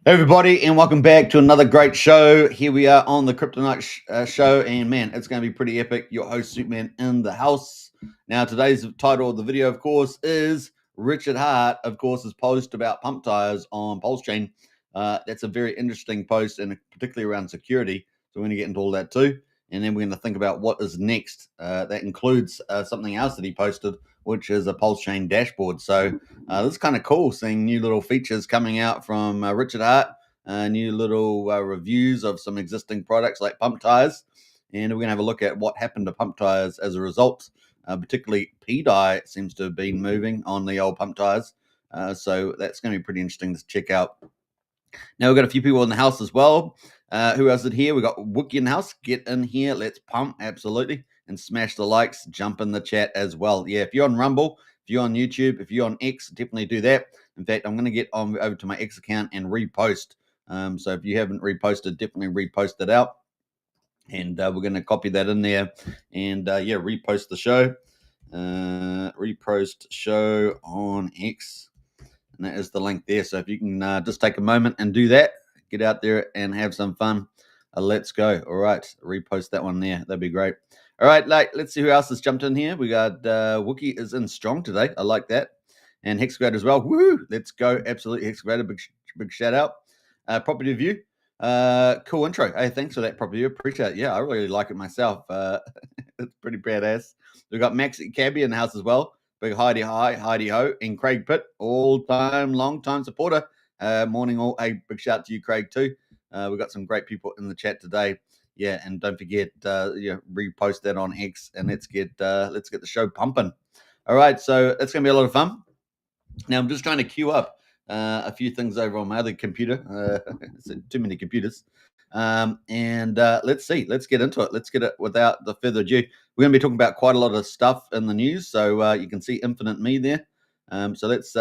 Hey everybody, and welcome back to another great show. Here we are on the Crypto Night show, and man, it's going to be pretty epic. Your host, Superman, in the house. Now, today's title of the video, of course, is Richard Hart, of course, his post about PumpTires on PulseChain. That's a very interesting post, and particularly around security. So we're going to get into all that too, and then we're going to think about what is next. That includes something else that he posted, which is a PulseChain dashboard. So this is kind of cool, seeing new little features coming out from Richard Hart, new little reviews of some existing products like PumpTires, and we're going to have a look at what happened to PumpTires as a result. Particularly PDI seems to have been moving on the old PumpTires, so that's going to be pretty interesting to check out. Now we've got a few people in the house as well. Who else is here? We've got Wookie in the house. Get in here. Let's pump. Absolutely. And smash the likes. Jump in the chat as well. Yeah, if you're on Rumble, if you're on YouTube, if you're on X, definitely do that. In fact, I'm going to get on over to my X account and repost. So if you haven't reposted, definitely repost it out. And we're going to copy that in there. And yeah, repost the show. Repost show on X. And that is the link there. So if you can just take a moment and do that, get out there and have some fun. Let's go. All right. Repost that one there. That'd be great. All right. Let's see who else has jumped in here. We got Wookie is in strong today. I like that. And Hexagrade as well. Woo! Let's go. Absolutely. Hexagrade. Big shout out. Property View. Cool intro. Hey, thanks for that, Property View. Appreciate it. Yeah, I really like it myself. It's pretty badass. We've got Max Cabby in the house as well. Big Heidi Ho, and Craig Pitt, long time supporter. Morning all. Hey, big shout out to you, Craig, too. We've got some great people in the chat today. Yeah, and don't forget, repost that on X, and let's get the show pumping. All right, so it's gonna be a lot of fun. Now I'm just trying to queue up a few things over on my other computer. Too many computers. And let's see. Let's get into it. Let's get it without the further ado. We're going to be talking about quite a lot of stuff in the news. So you can see Infinite Me there. So let's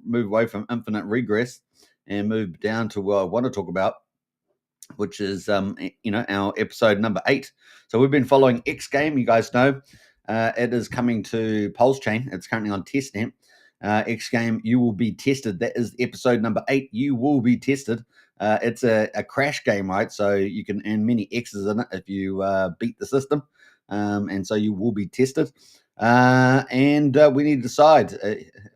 move away from Infinite Regress and move down to what I want to talk about, which is our episode number 8. So we've been following X Game. You guys know it is coming to PulseChain. It's currently on testnet. X Game, you will be tested. That is episode number 8. You will be tested. It's a crash game, right? So you can earn many X's in it if you beat the system. And so you will be tested. And we need to decide.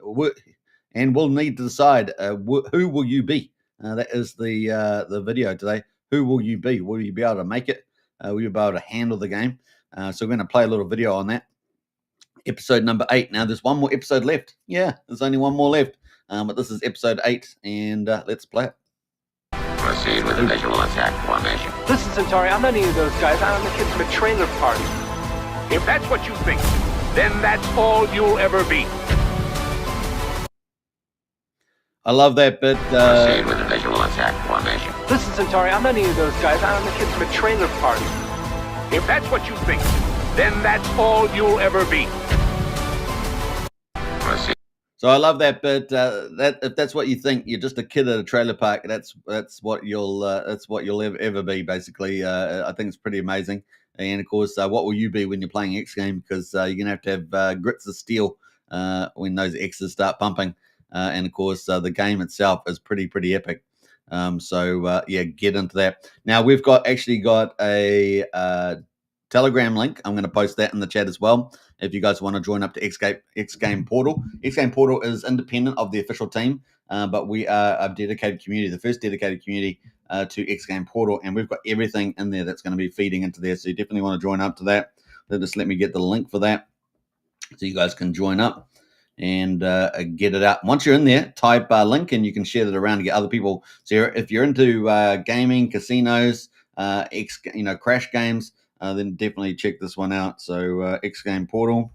We'll need to decide who will you be. That is the video today. Who will you be? Will you be able to make it? Will you be able to handle the game? So we're going to play a little video on that. Episode number 8. Now, there's one more episode left. Yeah, there's only one more left. But this is episode 8, and let's play it. Proceed with the visual attack formation. Listen, Centauri, I'm not any of those guys. I'm the kid from a trailer park. If that's what you think, then that's all you'll ever be. I love that bit. Proceed with the visual attack formation. Listen, Centauri, I'm not any of those guys. I'm the kid from a trailer park. If that's what you think, then that's all you'll ever be. Proceed. So I love that bit. That if that's what you think, you're just a kid at a trailer park. That's what you'll ever be. Basically, I think it's pretty amazing. And of course, what will you be when you're playing X Game? Because you're gonna have grits of steel when those X's start pumping. And of course, the game itself is pretty epic. So get into that. Now we've actually got a Telegram link. I'm going to post that in the chat as well. If you guys want to join up to X Game Portal. X Game Portal is independent of the official team, but we are a dedicated community, the first dedicated community to X Game Portal, and we've got everything in there that's going to be feeding into there. So you definitely want to join up to that. Just let me get the link for that so you guys can join up and get it out. Once you're in there, type link and you can share that around to get other people. So if you're into gaming, casinos, crash games, then definitely check this one out. So X Game Portal,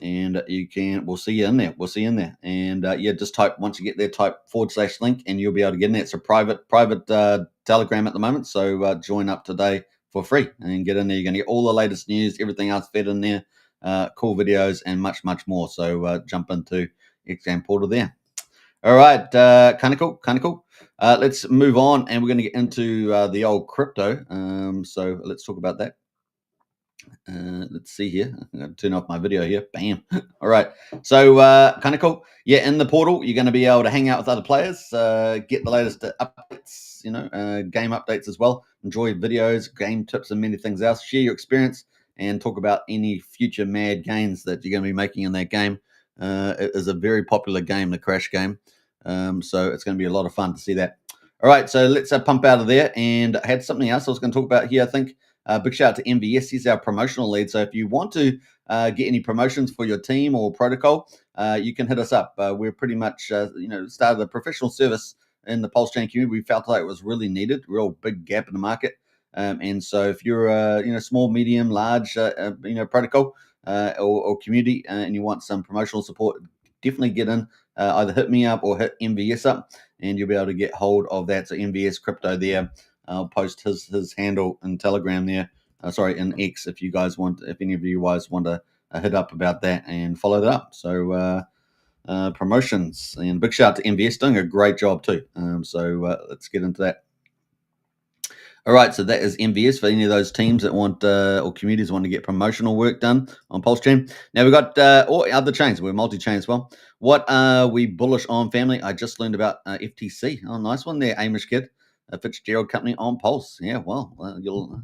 and we'll see you in there. And just type, once you get there, type /link and you'll be able to get in there. It's a private Telegram at the moment. So join up today for free and get in there. You're going to get all the latest news, everything else fed in there, cool videos and much more. So jump into X Game Portal there. All right, kind of cool. Let's move on, and we're going to get into the old crypto. So let's talk about that. Let's see here. I'm going to turn off my video here. Bam. All right. So kind of cool. Yeah, in the portal, you're going to be able to hang out with other players, get the latest updates, game updates as well. Enjoy videos, game tips, and many things else. Share your experience and talk about any future mad gains that you're going to be making in that game. It is a very popular game, the Crash game. So it's going to be a lot of fun to see that. All right. So let's pump out of there. And I had something else I was going to talk about here, I think. Big shout out to MVS. He's our promotional lead. So if you want to get any promotions for your team or protocol, you can hit us up. We're pretty much, started a professional service in the PulseChain community. We felt like it was really needed, real big gap in the market. And so if you're a small, medium, large, protocol or community and you want some promotional support, definitely get in. Either hit me up or hit MVS up, and you'll be able to get hold of that. So MVS Crypto there. I'll post his handle in Telegram there. In X, if any of you guys want to hit up about that and follow that up. So promotions, and big shout out to MVS, doing a great job too. Let's get into that. All right, so that is MVS for any of those teams that want or communities want to get promotional work done on PulseChain. Now we've got all other chains. We're multi-chain as well. What are we bullish on, family? I just learned about FTC. Oh, nice one there, Amish kid. Fitzgerald Company on Pulse. Yeah, well,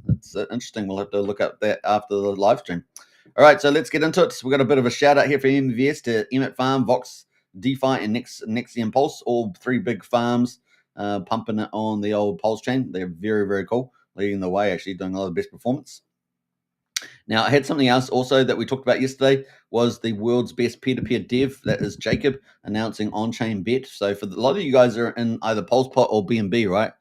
it's interesting. We'll have to look up that after the live stream. All right, so let's get into it. So we've got a bit of a shout out here for MVS to Emmet Farm, Vox, DeFi, and Nexium Pulse, all three big farms pumping it on the old PulseChain. They're very, very cool, leading the way, actually doing a lot of best performance. Now, I had something else also that we talked about yesterday was the world's best peer-to-peer dev. That is Jacob announcing on-chain bet. So for a lot of you guys are in either PulsePot or BNB, right?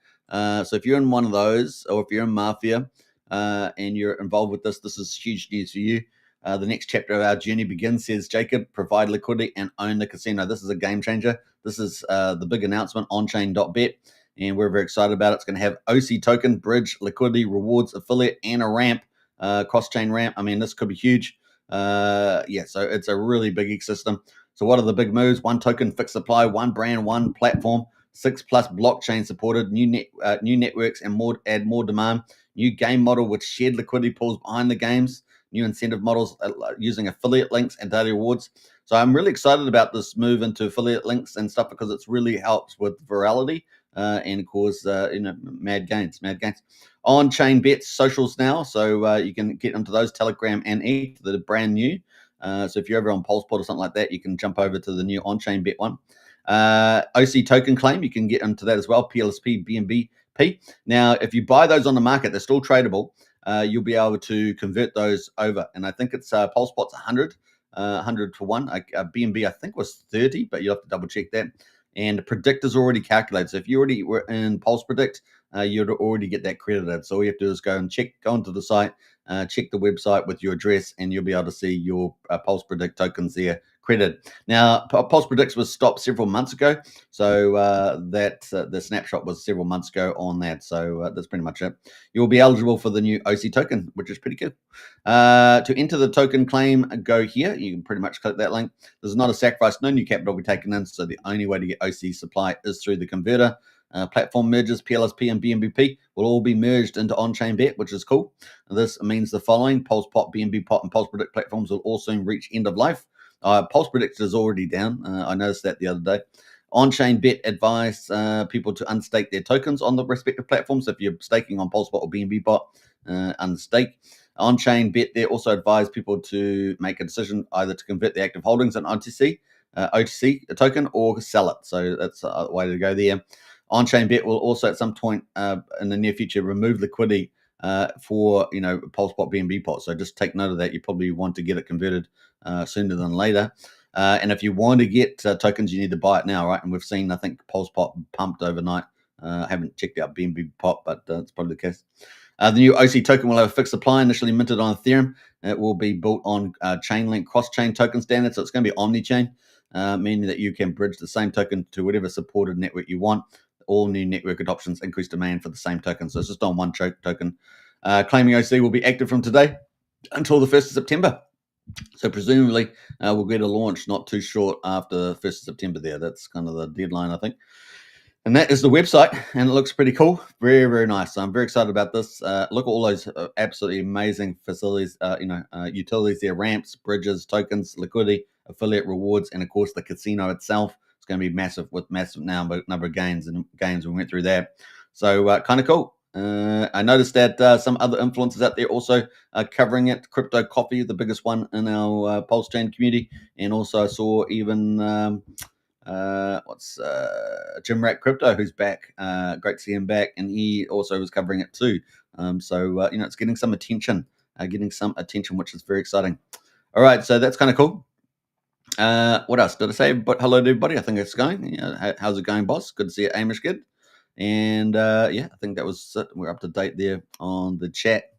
So if you're in one of those, or if you're in Mafia and you're involved with this, this is huge news for you. The next chapter of our journey begins, says Jacob, provide liquidity and own the casino. This is a game changer. This is the big announcement, onchain.bet, and we're very excited about it. It's going to have OC token, bridge, liquidity, rewards, affiliate, and a ramp, cross-chain ramp. I mean, this could be huge. So it's a really big ecosystem. So what are the big moves? One token, fixed supply, one brand, one platform, 6+ blockchain supported, new networks, and add more demand. New game model with shared liquidity pools behind the games. New incentive models using affiliate links and daily rewards. So I'm really excited about this move into affiliate links and stuff because it's really helps with virality and cause mad gains. On-chain bets, socials now, so you can get into those, Telegram and ETH that are brand new. So if you're ever on PulsePod or something like that, you can jump over to the new on-chain bet one. OC token claim, you can get into that as well, PLSP, BNB. Now, if you buy those on the market, they're still tradable. You'll be able to convert those over. And I think it's PulsePot's 100 for one. BNB, I think, was 30, but you'll have to double check that. And Predict is already calculated. So if you already were in Pulse Predict, you'd already get that credited. So all you have to do is go onto the site, check the website with your address, and you'll be able to see your Pulse Predict tokens there credited. Now, Pulse Predict was stopped several months ago. So the snapshot was several months ago on that. So that's pretty much it. You'll be eligible for the new OC token, which is pretty cool. To enter the token claim, go here. You can pretty much click that link. There's not a sacrifice, no new capital will be taken in. So the only way to get OC supply is through the converter. Platform merges, PLSP and BNBP will all be merged into on-chain bet, which is cool. This means the following: PulsePot, BNBPot, and Pulse Predict platforms will all soon reach end of life. Pulse Predict is already down. I noticed that the other day. On-chain bet advise people to unstake their tokens on the respective platforms. So if you're staking on PulsePot or BNBPot, unstake. On-chain bet, they also advise people to make a decision either to convert the active holdings in OTC token or sell it. So that's a way to go there. On-chain bet will also at some point in the near future remove liquidity for PulsePot, BNBPot. So just take note of that. You probably want to get it converted sooner than later. And if you want to get tokens, you need to buy it now, right? And we've seen, I think, PulsePot pumped overnight. I haven't checked out BNBPot, but it's probably the case. The new OC token will have a fixed supply, initially minted on Ethereum. It will be built on Chainlink cross-chain token standard, so it's going to be omni-chain, meaning that you can bridge the same token to whatever supported network you want. All new network adoptions increase demand for the same token, so it's just on one token. Claiming OC will be active from today until the 1st of September. So presumably we'll get a launch not too short after the 1st of September there. That's kind of the deadline, I think. And that is the website, and it looks pretty cool. Very, very nice. So I'm very excited about this. Look at all those absolutely amazing facilities, utilities there, ramps, bridges, tokens, liquidity, affiliate rewards, and of course the casino itself. It's going to be massive with massive number of games. We went through that. So kind of cool. I noticed that some other influencers out there also covering it. Crypto Coffee, the biggest one in our PulseChain community, and also I saw even Jim Rat Crypto, who's back. Great to see him back, and he also was covering it too. It's getting some attention, which is very exciting. All right, so that's kind of cool. What else did I say? But hello to everybody. I think it's going. How's it going, boss? Good to see you, Amish kid. And I think that was it. We're up to date there on the chat.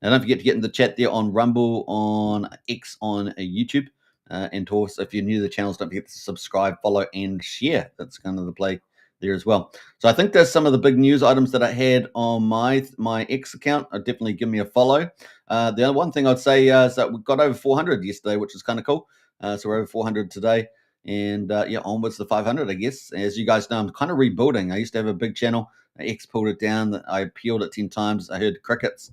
Now, don't forget to get in the chat there on Rumble, on X, on YouTube. And of course, if you're new to the channels, don't forget to subscribe, follow, and share. That's kind of the play there as well. So I think there's some of the big news items that I had on my X account. Definitely give me a follow. The other one thing I'd say is that we got over 400 yesterday, which is kind of cool. So we're over 400 today. And onwards to 500, I guess. As you guys know, I'm kind of rebuilding. I used to have a big channel. X pulled it down. I peeled it 10 times. I heard crickets,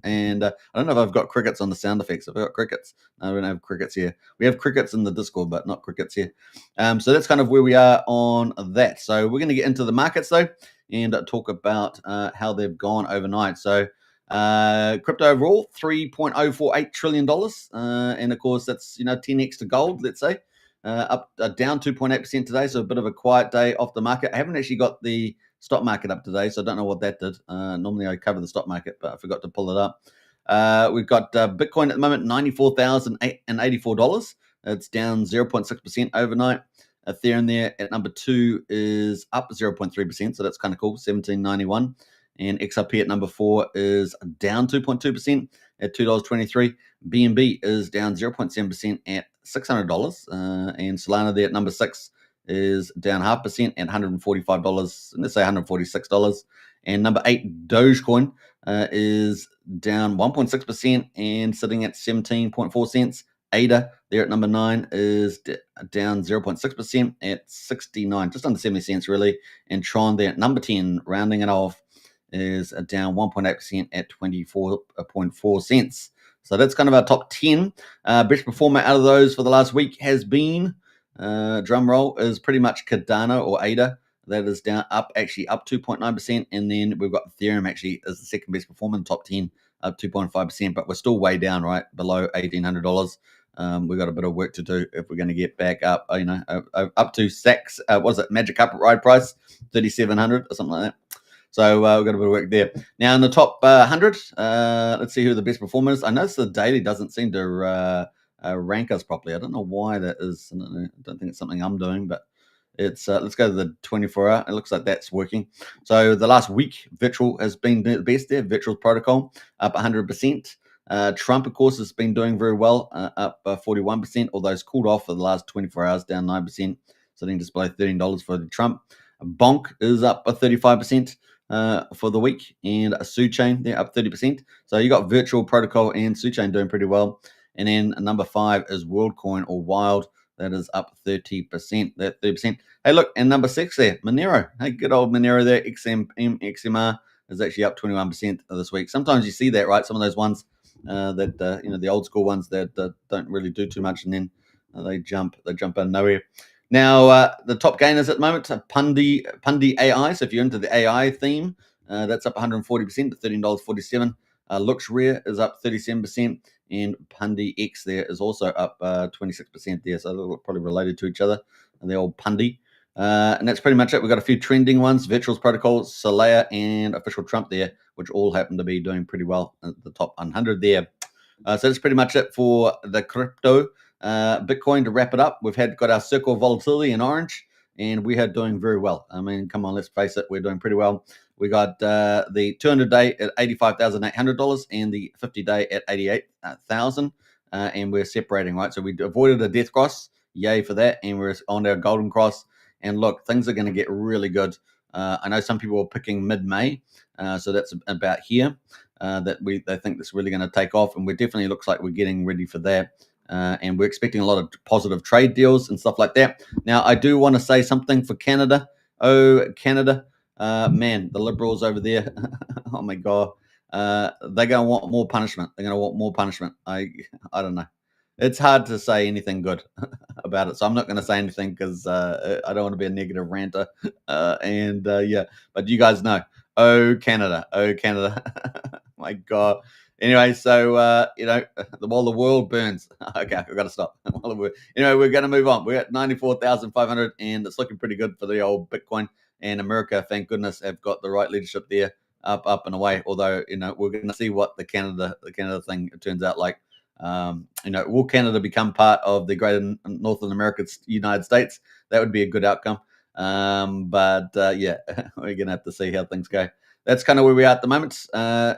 and I don't know if I've got crickets on the sound effects. I've got crickets. I don't have crickets here. We have crickets in the Discord, but not crickets here. So that's kind of where we are on that. So we're going to get into the markets though, and talk about how they've gone overnight. So crypto overall, $3.048 trillion, and of course that's 10x to gold. Let's say. Down 2.8% today, so a bit of a quiet day off the market. I haven't actually got the stock market up today, so I don't know what that did. Normally I cover the stock market, but I forgot to pull it up. We've got Bitcoin at the moment, $94,084. It's down 0.6% overnight. Ethereum there at number 2 is up 0.3%, so that's kind of cool, 1791. And XRP at number 4 is down 2.2% at $2.23. BNB is down 0.7% at $600. And Solana there at number 6 is down 0.5% at $145. Let's say $146. And number 8, Dogecoin, is down 1.6% and sitting at 17.4 cents. ADA there at number 9 is down 0.6% at 69, just under 70 cents really. And Tron there at number 10, rounding it off, is down 1.8% at 24.4 cents. So that's kind of our top 10. Best performer out of those for the last week has been, drum roll, is pretty much Cardano or ADA. That is up 2.9%. And then we've got Ethereum actually as the second best performer in the top 10, up 2.5%. But we're still way down, right? Below $1,800. We've got a bit of work to do if we're going to get back up, up to Saks. Magic Carpet Ride price, 3,700 or something like that. So we've got a bit of work there. Now in the top 100, let's see who the best performer is. I noticed the daily doesn't seem to rank us properly. I don't know why that is. I don't think it's something I'm doing, but it's let's go to the 24-hour. It looks like that's working. So the last week, Virtual has been the best there. Virtual Protocol up 100%. Trump, of course, has been doing very well, up 41%, although it's cooled off for the last 24 hours, down 9%, sitting just below $13 for the Trump. Bonk is up 35%. For the week, and PulseChain, they're up 30%. So you got Virtual Protocol and PulseChain doing pretty well. And then number 5 is WorldCoin or Wild. That is up 30%. That 30%. Hey, look, and number 6 there, Monero. Hey, good old Monero there. XMR is actually up 21% this week. Sometimes you see that, right? Some of those ones that the old school ones that don't really do too much, and then they jump out of nowhere. Now, the top gainers at the moment are Pundi AI. So if you're into the AI theme, that's up 140% to $13.47. LooksRare is up 37%, and Pundi X there is also up 26% there. So they're probably related to each other, and the old Pundi. And that's pretty much it. We've got a few trending ones, Virtuals Protocol, Solana, and Official Trump there, which all happen to be doing pretty well at the top 100 there. So that's pretty much it for the crypto. Bitcoin, to wrap it up, we've got our circle of volatility in orange, and we are doing very well. I mean, come on, let's face it, we're doing pretty well. We got the 200-day at $85,800 and the 50-day at $88,000, and we're separating, right? So we avoided a death cross, yay for that, and we're on our golden cross. And look, things are going to get really good. I know some people are picking mid-May, so that's about here. They think that's really going to take off, and it definitely looks like we're getting ready for that. And we're expecting a lot of positive trade deals and stuff like that. Now, I do want to say something for Canada. Oh, Canada, man, the Liberals over there, oh my God, they're going to want more punishment. They're going to want more punishment. I don't know. It's hard to say anything good about it, so I'm not going to say anything because I don't want to be a negative ranter. Yeah, but you guys know, oh Canada, oh Canada, my God. Anyway, so while the world burns, okay, I've got to stop. Anyway, we're going to move on. We're at 94,500, and it's looking pretty good for the old Bitcoin. And America, thank goodness, have got the right leadership there, up and away. Although we're going to see what the Canada thing turns out like. Will Canada become part of the greater Northern American United States? That would be a good outcome. Yeah, we're going to have to see how things go. That's kind of where we are at the moment.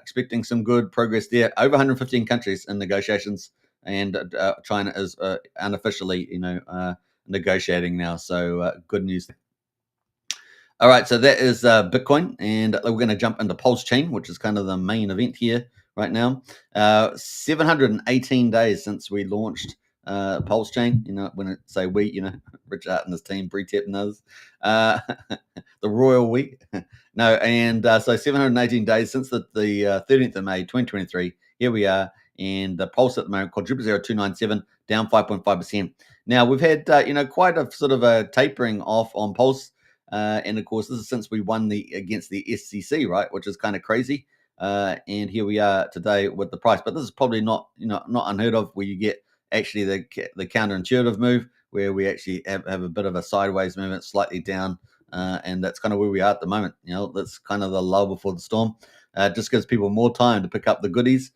Expecting some good progress there. Over 115 countries in negotiations, and China is unofficially, negotiating now. So good news. All right, so that is Bitcoin, and we're going to jump into PulseChain, which is kind of the main event here right now. 718 days since we launched PulseChain. When it say we, Rich Art and his team, Bretep and others, the royal we. No, and so 718 days since the 13th of May, 2023. Here we are, and the pulse at the moment, quadruple 0297, down 5.5%. Now we've had quite a sort of a tapering off on Pulse. And of course, this is since we won against the SEC, right, which is kind of crazy. And here we are today with the price. But this is probably not unheard of, where you get actually the counterintuitive move, where we actually have a bit of a sideways movement, slightly down, and that's kind of where we are at the moment. That's kind of the lull before the storm. Just gives people more time to pick up the goodies,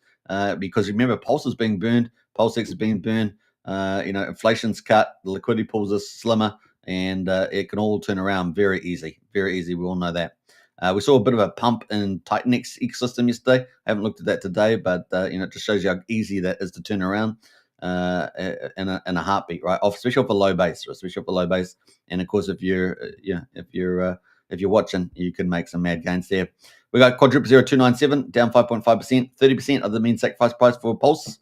because remember, Pulse is being burned, PulseX is being burned. Inflation's cut, the liquidity pools are slimmer, and it can all turn around very easy. Very easy. We all know that. We saw a bit of a pump in Titanx ecosystem yesterday. I haven't looked at that today, but it just shows you how easy that is to turn around in a heartbeat, right? Especially for low base, And of course, if you're watching, you can make some mad gains there. We got quadruple 0297 down 5.5%, 30% of the mean sacrifice price for Pulse.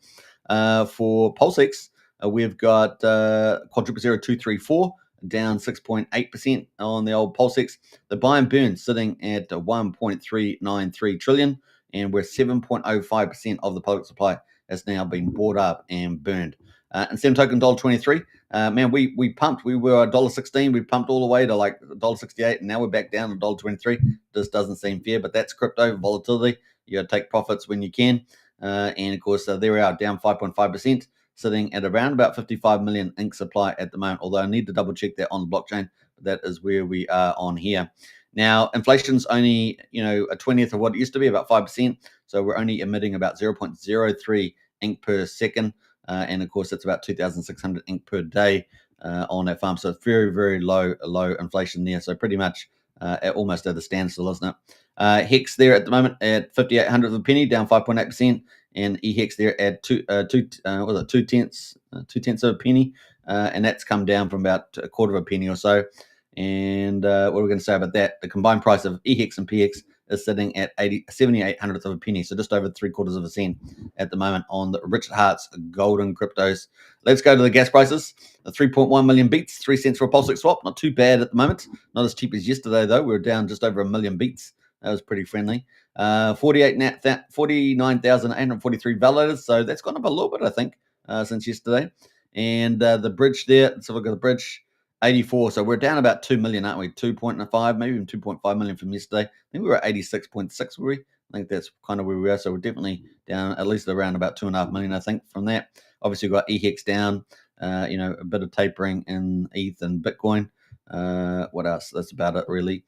For PulseX, we've got quadruple 0234 down 6.8% on the old PulseX. The buy and burn sitting at 1.393 trillion, and we're 7.05% of the public supply has now been bought up and burned. And same token, $1.23. Man, we pumped. We were $1.16. We pumped all the way to like $1.68, and now we're back down to $1.23. This doesn't seem fair, but that's crypto volatility. You got to take profits when you can. And of course, there we are, down 5.5%. Sitting at around about 55 million ink supply at the moment, although I need to double check that on the blockchain. But that is where we are on here. Now, inflation's only, a 20th of what it used to be, about 5%. So we're only emitting about 0.03 ink per second. And of course, that's about 2,600 ink per day on that farm. So it's very, very low inflation there. So pretty much almost at the standstill, isn't it? Hex there at the moment at 5800 of a penny, down 5.8%. And EHEX there at two tenths of a penny, and that's come down from about a quarter of a penny or so. And what are we going to say about that? The combined price of EHEX and PX is sitting at 7800th of a penny, so just over 3/4 of a cent at the moment on the Richard Hart's golden cryptos. Let's go to the gas prices. The 3.1 million beats, 3 cents for a PulseX swap. Not too bad at the moment. Not as cheap as yesterday though. We were down just over 1 million beats. That was pretty friendly. 49,843 validators. So that's gone up a little bit, I think, since yesterday. And the bridge there, so we've got the bridge 84. So we're down about 2 million, aren't we? 2.5, maybe even 2.5 million from yesterday. I think we were at 86.6, were we? I think that's kind of where we are. So we're definitely down at least around about 2.5 million, I think, from that. Obviously, we've got EHEX down, a bit of tapering in ETH and Bitcoin. What else? That's about it, really.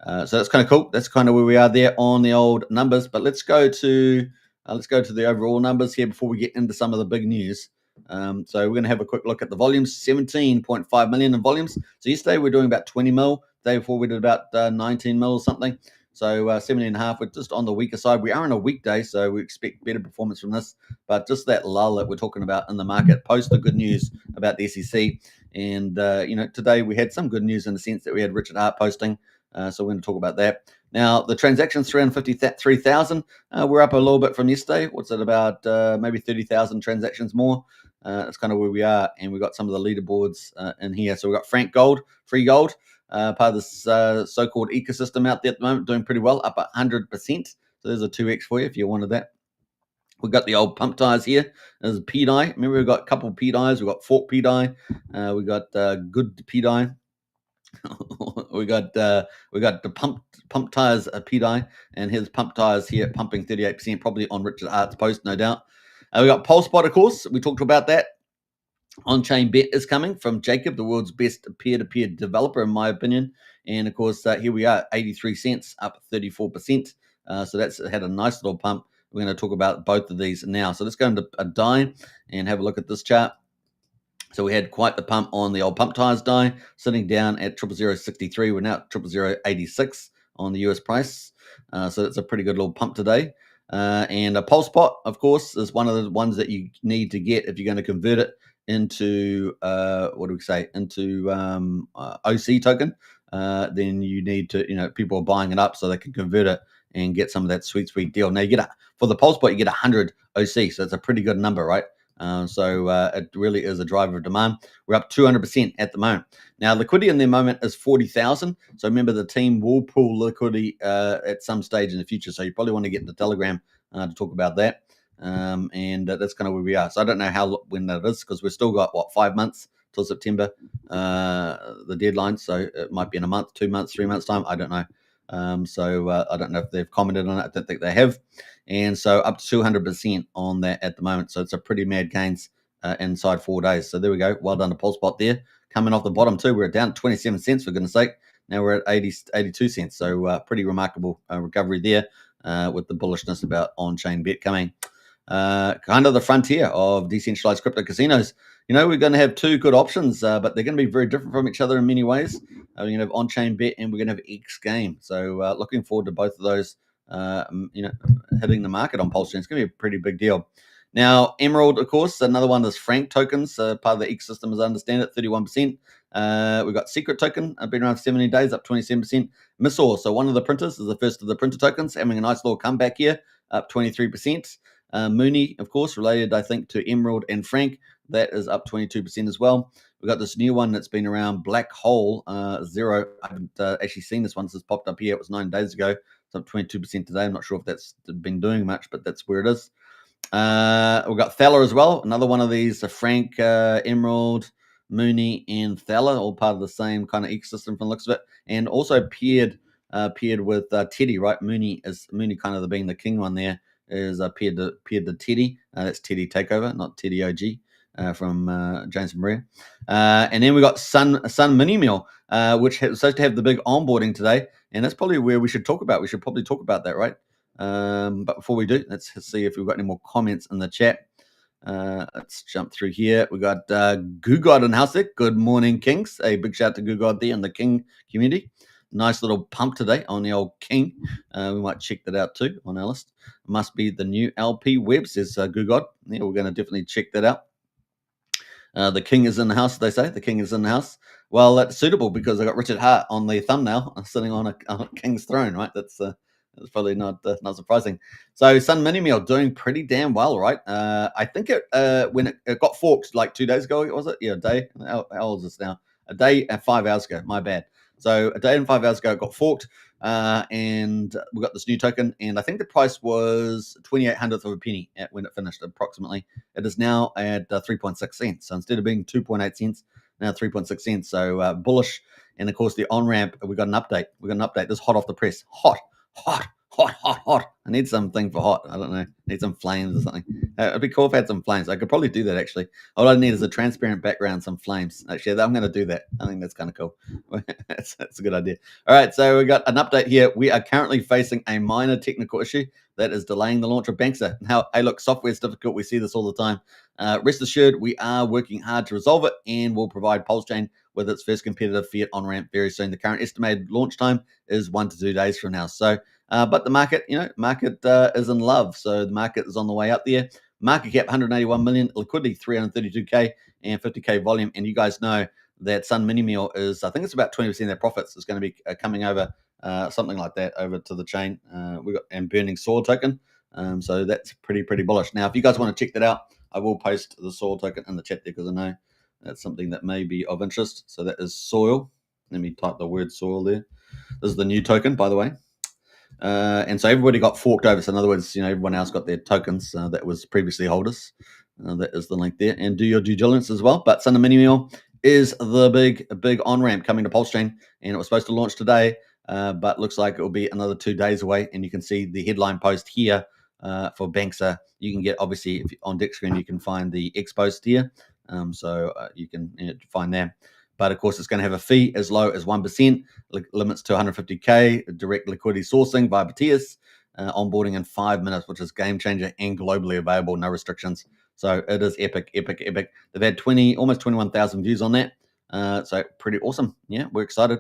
So that's kind of cool. That's kind of where we are there on the old numbers. But let's go to the overall numbers here before we get into some of the big news. So we're going to have a quick look at the volumes. 17.5 million in volumes. So yesterday we we're doing about 20 mil. The day before we did about 19 mil or something. So 17.5. We're just on the weaker side. We are on a weekday, so we expect better performance from this. But just that lull that we're talking about in the market post the good news about the SEC. And today we had some good news in the sense that we had Richard Hart posting. So we're going to talk about that. Now, the transactions, 353,000. We're up a little bit from yesterday. What's it about? Maybe 30,000 transactions more. That's kind of where we are. And we've got some of the leaderboards in here. So we've got Frank Gold, free gold. part of this so-called ecosystem out there at the moment, doing pretty well, up 100%. So there's a 2x for you if you wanted that. We've got the old PumpTires here. There's a PDI. Remember, we've got a couple of PDIs. We've got fork PDI. We got good PDI. we got the PumpTires PDI, and here's PumpTires here pumping 38%, probably on Richard Hart's post, no doubt. We got PulseBot, of course. We talked about that. On-chain bet is coming from Jacob, the world's best peer-to-peer developer, in my opinion. And of course, here we are, 83 cents, up 34%. So that's had a nice little pump. We're going to talk about both of these now. So let's go into a die and have a look at this chart. So we had quite the pump on the old PumpTires die, sitting down at 00063. We're now at 00086 on the US price. So that's a pretty good little pump today. And a PulseBot, of course, is one of the ones that you need to get if you're going to convert it into into OC token. Then you need to, people are buying it up so they can convert it and get some of that sweet deal. Now you get for the PulseBot, you get 100 OC, so it's a pretty good number, right? So it really is a driver of demand. We're up 200% at the moment. Now, liquidity in the moment is 40,000. So remember, the team will pull liquidity at some stage in the future. So you probably want to get in the Telegram to talk about that. And that's kind of where we are. So I don't know when that is, because we've still got, 5 months till September, the deadline. So it might be in a month, 2 months, 3 months' time. I don't know. So I don't know if they've commented on it. I don't think they have. And so up to 200% on that at the moment. So it's a pretty mad gains inside 4 days. So there we go. Well done to PulseBot there. Coming off the bottom too. We're down 27 cents, for goodness sake. Now we're at 82 cents. So pretty remarkable recovery there with the bullishness about on-chain bet coming. Kind of the frontier of decentralized crypto casinos. We're going to have two good options, but they're going to be very different from each other in many ways. We're going to have on-chain bet and we're going to have X game. So looking forward to both of those, hitting the market on PulseChain. It's going to be a pretty big deal. Now, Emerald, of course, another one of those Frank tokens, part of the ecosystem, as I understand it, 31%. We've got Secret token, been around 17 days, up 27%. Missor, so one of the printers, is the first of the printer tokens, having a nice little comeback here, up 23%. Mooney, of course, related, I think, to Emerald and Frank. That is up 22% as well. We've got this new one that's been around, Black Hole Zero. I haven't actually seen this one. This has popped up here. It was 9 days ago. It's up 22% today. I'm not sure if that's been doing much, but that's where it is. We've got Thaler as well. Another one of these, Frank, Emerald, Mooney, and Thaler, all part of the same kind of ecosystem from the looks of it. And also paired with Teddy, right? Mooney kind of being the king one there. Is paired to Teddy. That's Teddy Takeover, not Teddy OG from James Maria. And then we got Sun Mini Meal, which is supposed to have the big onboarding today. And that's probably where we should talk about. We should probably talk about that, right? But before we do, let's see if we've got any more comments in the chat. Let's jump through here. We got Gugod and Housek. Good morning, Kings. A big shout out to Gugod there in the King community. Nice little pump today on the old King. We might check that out too on our list. Must be the new LP web, says Gugod. Yeah, we're going to definitely check that out. The King is in the house, they say. The King is in the house. Well, that's suitable because I got Richard Hart on the thumbnail sitting on a King's throne, right? That's probably not surprising. So Sun Mini Meal doing pretty damn well, right? I think when it got forked like 2 days ago, was it? Yeah, a day. How old is this now? A day and 5 hours ago. My bad. So a day and 5 hours ago, it got forked, and we got this new token. And I think the price was 0.28 of a penny when it finished, approximately. It is now at 3.6 cents. So instead of being 2.8 cents, now 3.6 cents. So bullish. And of course, the on ramp, we got an update. This is hot off the press. Hot. I need something for hot. I don't know. Need some flames or something. It'd be cool if I had some flames. I could probably do that, actually. All I need is a transparent background, some flames. Actually, I'm going to do that. I think that's kind of cool. That's a good idea. All right, so we got an update here. We are currently facing a minor technical issue that is delaying the launch of Bankster. Now, hey, look, software is difficult. We see this all the time. Rest assured, we are working hard to resolve it, and we'll provide PulseChain with its first competitive fiat on-ramp very soon. The current estimated launch time is 1 to 2 days from now. So, but the market, is in love. So the market is on the way up there. Market cap 181 million, liquidity 332k, and 50k volume. And you guys know that Sun Mini Meal is, I think it's about 20% of their profits is going to be coming over, something like that, over to the chain. We got and burning Soil token. So that's pretty bullish. Now, if you guys want to check that out, I will post the Soil token in the chat there because I know that's something that may be of interest. So that is Soil. Let me type the word soil there. This is the new token, by the way. And so everybody got forked over. So in other words, everyone else got their tokens that was previously holders. That is the link there. And do your due diligence as well. But Signum Mini Meal is the big on-ramp coming to PulseChain. And it was supposed to launch today, but looks like it will be another 2 days away. And you can see the headline post here for Banksa. You can get, obviously, if on deck screen, you can find the X post here. So you can find that. But of course, it's going to have a fee as low as 1%, limits to 150K, direct liquidity sourcing via PumpTires, onboarding in 5 minutes, which is game changer and globally available, no restrictions. So it is epic. They've had almost 21,000 views on that. So pretty awesome. Yeah, we're excited.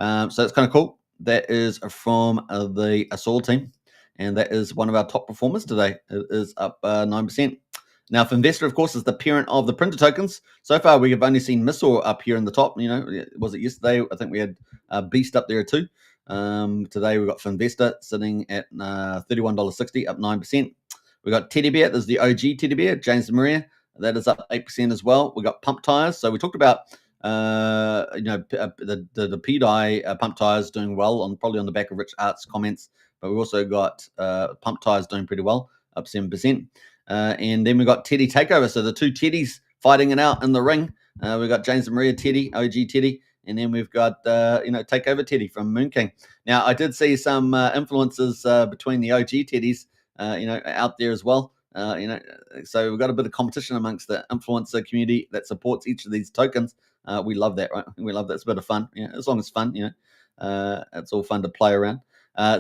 So it's kind of cool. That is from the Assault team, and that is one of our top performers today. It is up 9%. Now, for Investor, of course, is the parent of the printer tokens. So far, we have only seen Missile up here in the top. Was it yesterday? I think we had Beast up there too. Today, we've got Finvestor sitting at $31.60, up 9%. We got Teddy Bear. There's the OG Teddy Bear, James Maria. That is up 8% as well. We got PumpTires. So we talked about the P-Dye PumpTires doing well, probably on the back of Rich Art's comments. But we've also got PumpTires doing pretty well, up 7%. And then we got Teddy Takeover. So the two Teddies fighting it out in the ring. We've got James and Maria Teddy, OG Teddy. And then we've got, Takeover Teddy from Moon King. Now, I did see some influences between the OG Teddies, out there as well. So we've got a bit of competition amongst the influencer community that supports each of these tokens. We love that, right? We love that. It's a bit of fun. As long as it's fun, it's all fun to play around.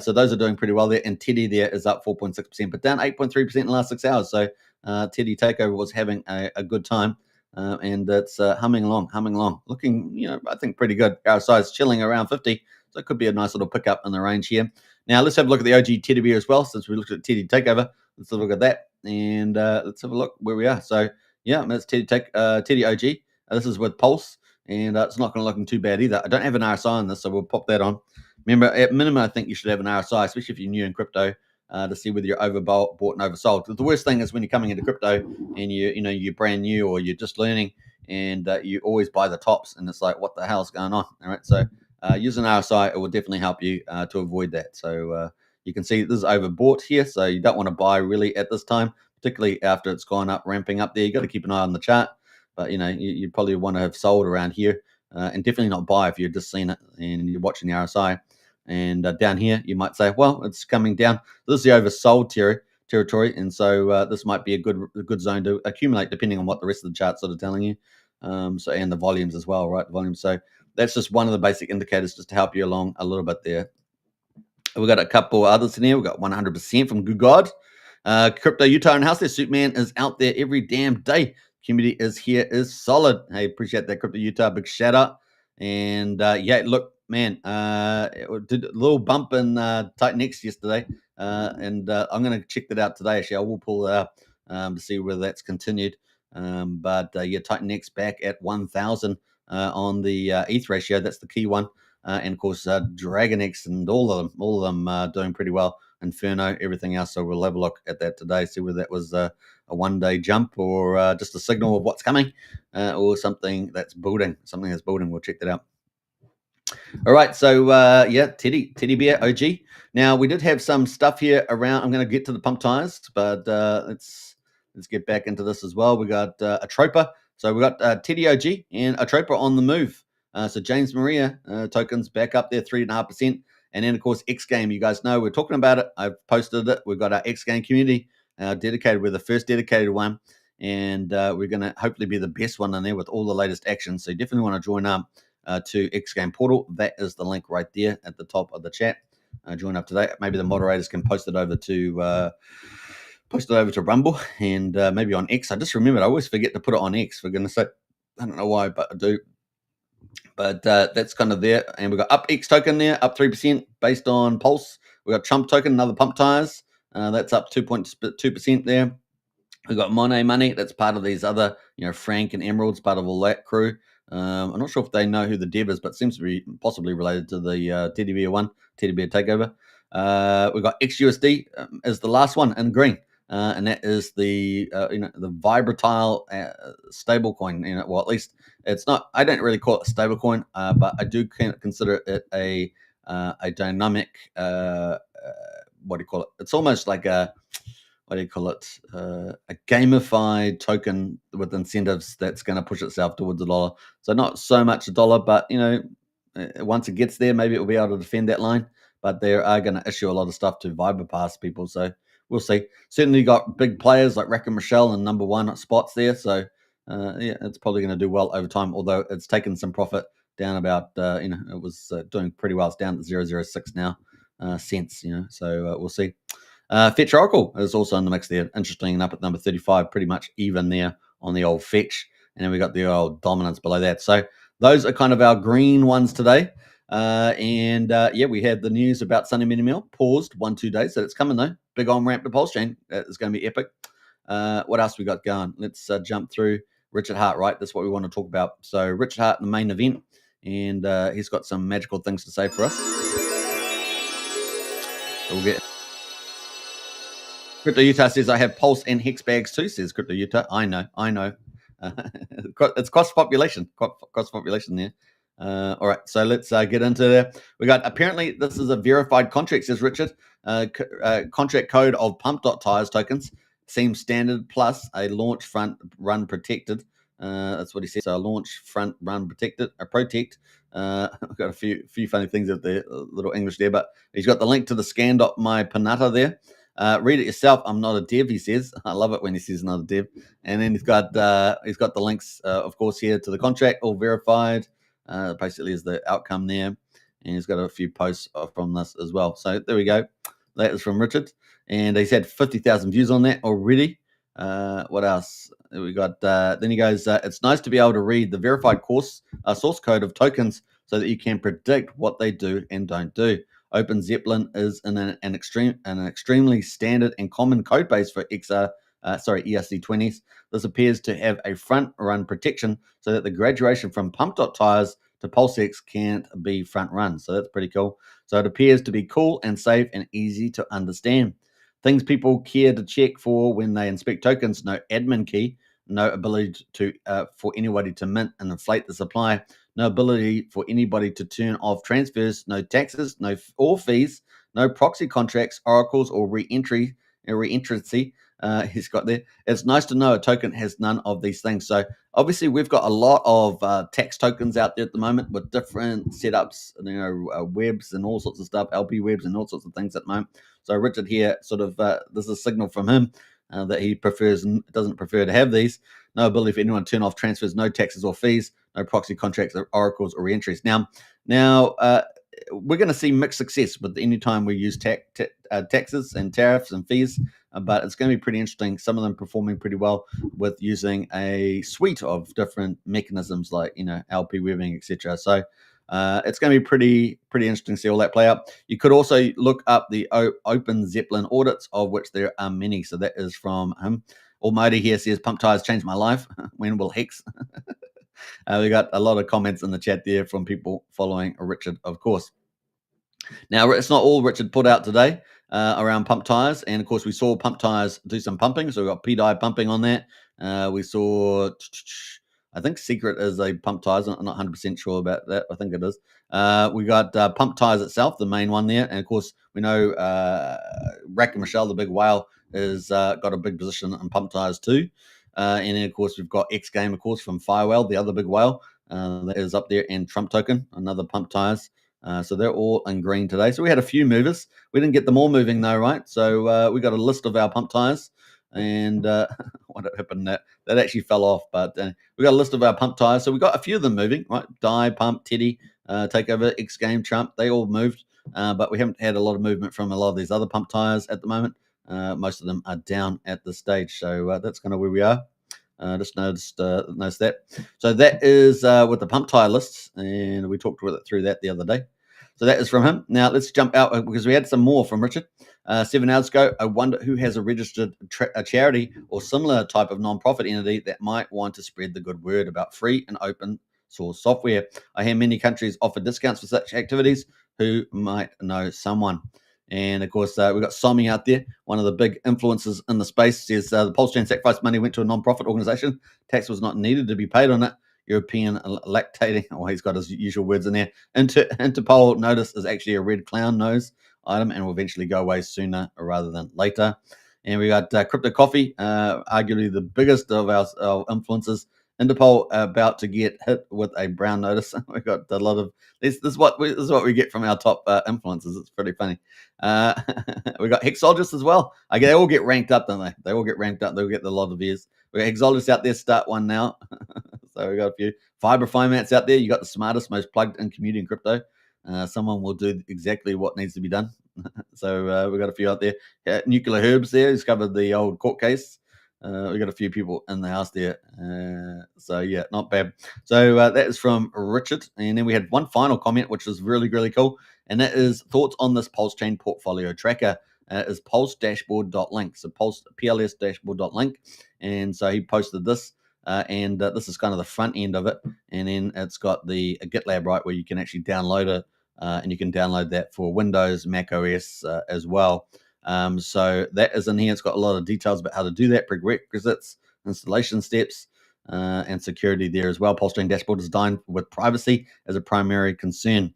So those are doing pretty well there. And Teddy there is up 4.6%, but down 8.3% in the last 6 hours. So Teddy Takeover was having a good time. And it's humming along. Looking, I think pretty good. RSI is chilling around 50. So it could be a nice little pickup in the range here. Now, let's have a look at the OG Teddy Bear as well. Since we looked at Teddy Takeover, let's have a look at that. And let's have a look where we are. So, yeah, that's Teddy OG. This is with Pulse. And it's not going to look too bad either. I don't have an RSI on this, so we'll pop that on. Remember, at minimum, I think you should have an RSI, especially if you're new in crypto, to see whether you're overbought and oversold. The worst thing is when you're coming into crypto and you're brand new or you're just learning, and you always buy the tops, and it's like, what the hell's going on? All right, so using RSI, it will definitely help you to avoid that. So you can see this is overbought here, so you don't want to buy really at this time, particularly after it's gone up, ramping up there. You got to keep an eye on the chart, but you probably want to have sold around here, and definitely not buy if you've just seen it and you're watching the RSI. And down here, you might say, well, it's coming down. This is the oversold territory, and so this might be a good zone to accumulate, depending on what the rest of the chart's sort of telling you. And the volumes as well, right? The volumes. So that's just one of the basic indicators just to help you along a little bit there. We've got a couple others in here. We've got 100% from Good God. Crypto Utah and House there. Suitman is out there every damn day. Community is solid. Hey, appreciate that, Crypto Utah. Big shout out. And look, man, it did a little bump in Titan X yesterday. And I'm going to check that out today. Actually, I will pull it up to see whether that's continued. But Titan X back at 1,000 on the ETH ratio. That's the key one. And of course, Dragon X and all of them doing pretty well. Inferno, everything else. So we'll have a look at that today, see whether that was a one-day jump or just a signal of what's coming, or something that's building. We'll check that out. All right, so Teddy Bear OG. Now we did have some stuff here around. I'm going to get to the PumpTires, but let's get back into this as well. We got Atropa. So we got Teddy OG and Atropa on the move. So James Maria tokens back up there, 3.5%. And then, of course, X Game. You guys know we're talking about it. I've posted it. We've got our X Game community dedicated. We're the first dedicated one. And we're going to hopefully be the best one in there with all the latest actions. So you definitely want to join up to X Game Portal. That is the link right there at the top of the chat. Join up today. Maybe the moderators can post it over to Rumble and maybe on X. I just remembered I always forget to put it on X, for goodness sake. I don't know why, but I do. But that's kind of there. And we've got UpX token there, up 3% based on Pulse. We've got Trump token, another PumpTires. That's up 2.2% there. We've got Monet Money. That's part of these other, Frank and Emerald's part of all that crew. I'm not sure if they know who the dev is, but seems to be possibly related to the Teddy Bear Takeover. We've got XUSD as the last one in green. and that is the the Vibratile stablecoin. Well, at least it's not. I don't really call it a stablecoin, but I do consider it a dynamic. What do you call it? It's almost like a what do you call it? A gamified token with incentives that's going to push itself towards $1. So not so much $1, but once it gets there, maybe it will be able to defend that line. But they are going to issue a lot of stuff to Viberpass people, so we'll see. Certainly got big players like Rack and Michelle in number one spots there, so yeah, it's probably going to do well over time. Although it's taken some profit down about it was doing pretty well. It's down to 0.006 now cents. So we'll see. Fetch Oracle is also in the mix there. Interesting, and up at number 35, pretty much even there on the old Fetch. And then we got the old Dominance below that. So those are kind of our green ones today. Yeah, we had the news about Sunny Mini Meal paused 1-2 days. So it's coming though. Big on ramp to PulseChain. That is going to be epic. What else we got going? Let's jump through Richard Hart, right? That's what we want to talk about. So Richard Hart in the main event. And he's got some magical things to say for us. So we'll get... Crypto Utah says, I have Pulse and Hex bags too, says Crypto Utah. I know. It's cross population there. All right, so let's get into there. We got, apparently, this is a verified contract, says Richard. Contract code of PumpTires tokens seems standard plus a launch front run protected. That's what he said. So a launch front run protected, a protect. I've got a few funny things at there, a little English there, but he's got the link to the scan.mypanata there. Read it yourself. I'm not a dev, he says. I love it when he says not a dev. And then he's got the links, of course, here to the contract, all verified. Basically, is the outcome there. And he's got a few posts from this as well. So there we go. That is from Richard. And he's had 50,000 views on that already. What else? We got. Then he goes, it's nice to be able to read the verified source code of tokens so that you can predict what they do and don't do. Open Zeppelin is an extremely standard and common code base for ERC20s. This appears to have a front run protection so that the graduation from PumpTires to PulseX can't be front run. So that's pretty cool. So it appears to be cool and safe and easy to understand. Things people care to check for when they inspect tokens: no admin key, no ability to for anybody to mint and inflate the supply, no ability for anybody to turn off transfers, no taxes, or fees, no proxy contracts, oracles, or reentrancy. He's got there. It's nice to know a token has none of these things. So obviously we've got a lot of tax tokens out there at the moment with different setups, webs and all sorts of stuff, LP webs and all sorts of things at the moment. So Richard here sort of this is a signal from him that he doesn't prefer to have these. No ability for anyone to turn off transfers, no taxes or fees, no proxy contracts, or oracles, or reentries. Now, we're going to see mixed success with any time we use taxes and tariffs and fees, but it's going to be pretty interesting. Some of them performing pretty well with using a suite of different mechanisms like LP webbing, etc. So it's going to be pretty interesting to see all that play out. You could also look up the Open Zeppelin audits, of which there are many. So that is from him. Almighty here says, PumpTires changed my life. When will Hex? We got a lot of comments in the chat there from people following Richard, of course. Now, it's not all Richard put out today around PumpTires. And, of course, we saw PumpTires do some pumping. So we got PDI pumping on that. We saw... I think Secret is a PumpTires. I'm not 100% sure about that. I think it is. We got PumpTires itself, the main one there. And, of course, we know Rack and Michelle, the big whale, is got a big position in PumpTires too. And then, of course, we've got X Game, of course, from Firewell, the other big whale that is up there, and Trump Token, another PumpTires. So they're all in green today. So we had a few movers. We didn't get them all moving, though, right? So we got a list of our PumpTires. And what happened? That actually fell off. But we got a list of our PumpTires. So we got a few of them moving, right? Die, Pump, Teddy, Takeover, X Game, Trump. They all moved. But we haven't had a lot of movement from a lot of these other PumpTires at the moment. Most of them are down at this stage. So that's kind of where we are. Just noticed that. So that is with the PumpTire lists. And we talked through that the other day. So that is from him. Now let's jump out because we had some more from Richard. 7 hours ago, I wonder who has a registered a charity or similar type of non-profit entity that might want to spread the good word about free and open source software. I hear many countries offer discounts for such activities. Who might know someone? And of course, we've got Somi out there, one of the big influencers in the space. Says the PulseChain sacrifice money went to a non-profit organization. Tax was not needed to be paid on it. European lactating. Oh, he's got his usual words in there. Interpol notice is actually a red clown nose item and will eventually go away sooner rather than later. And we got Crypto Coffee, arguably the biggest of our influencers. Interpol about to get hit with a brown notice. We got a lot of this. This is what we get from our top influencers. It's pretty funny. We got Hexologist as well. They all get ranked up, don't they? They all get ranked up. They'll get a lot of views. We got Hexologist out there. Start one now. So we got a few fiber finance out there. You got the smartest, most plugged in community in crypto. Someone will do exactly what needs to be done. So we got a few out there. Nuclear Herbs there. He's covered the old court case. We got a few people in the house there. So yeah, not bad. So that is from Richard. And then we had one final comment, which was really, really cool. And that is thoughts on this PulseChain portfolio tracker. Is pulsedashboard.link. So pls-dashboard.link. And so he posted this. And this is kind of the front end of it. And then it's got the GitLab, right, where you can actually download it. And you can download that for Windows, Mac OS as well. So that is in here. It's got a lot of details about how to do that, prerequisites, installation steps, and security there as well. PulseChain dashboard is designed with privacy as a primary concern.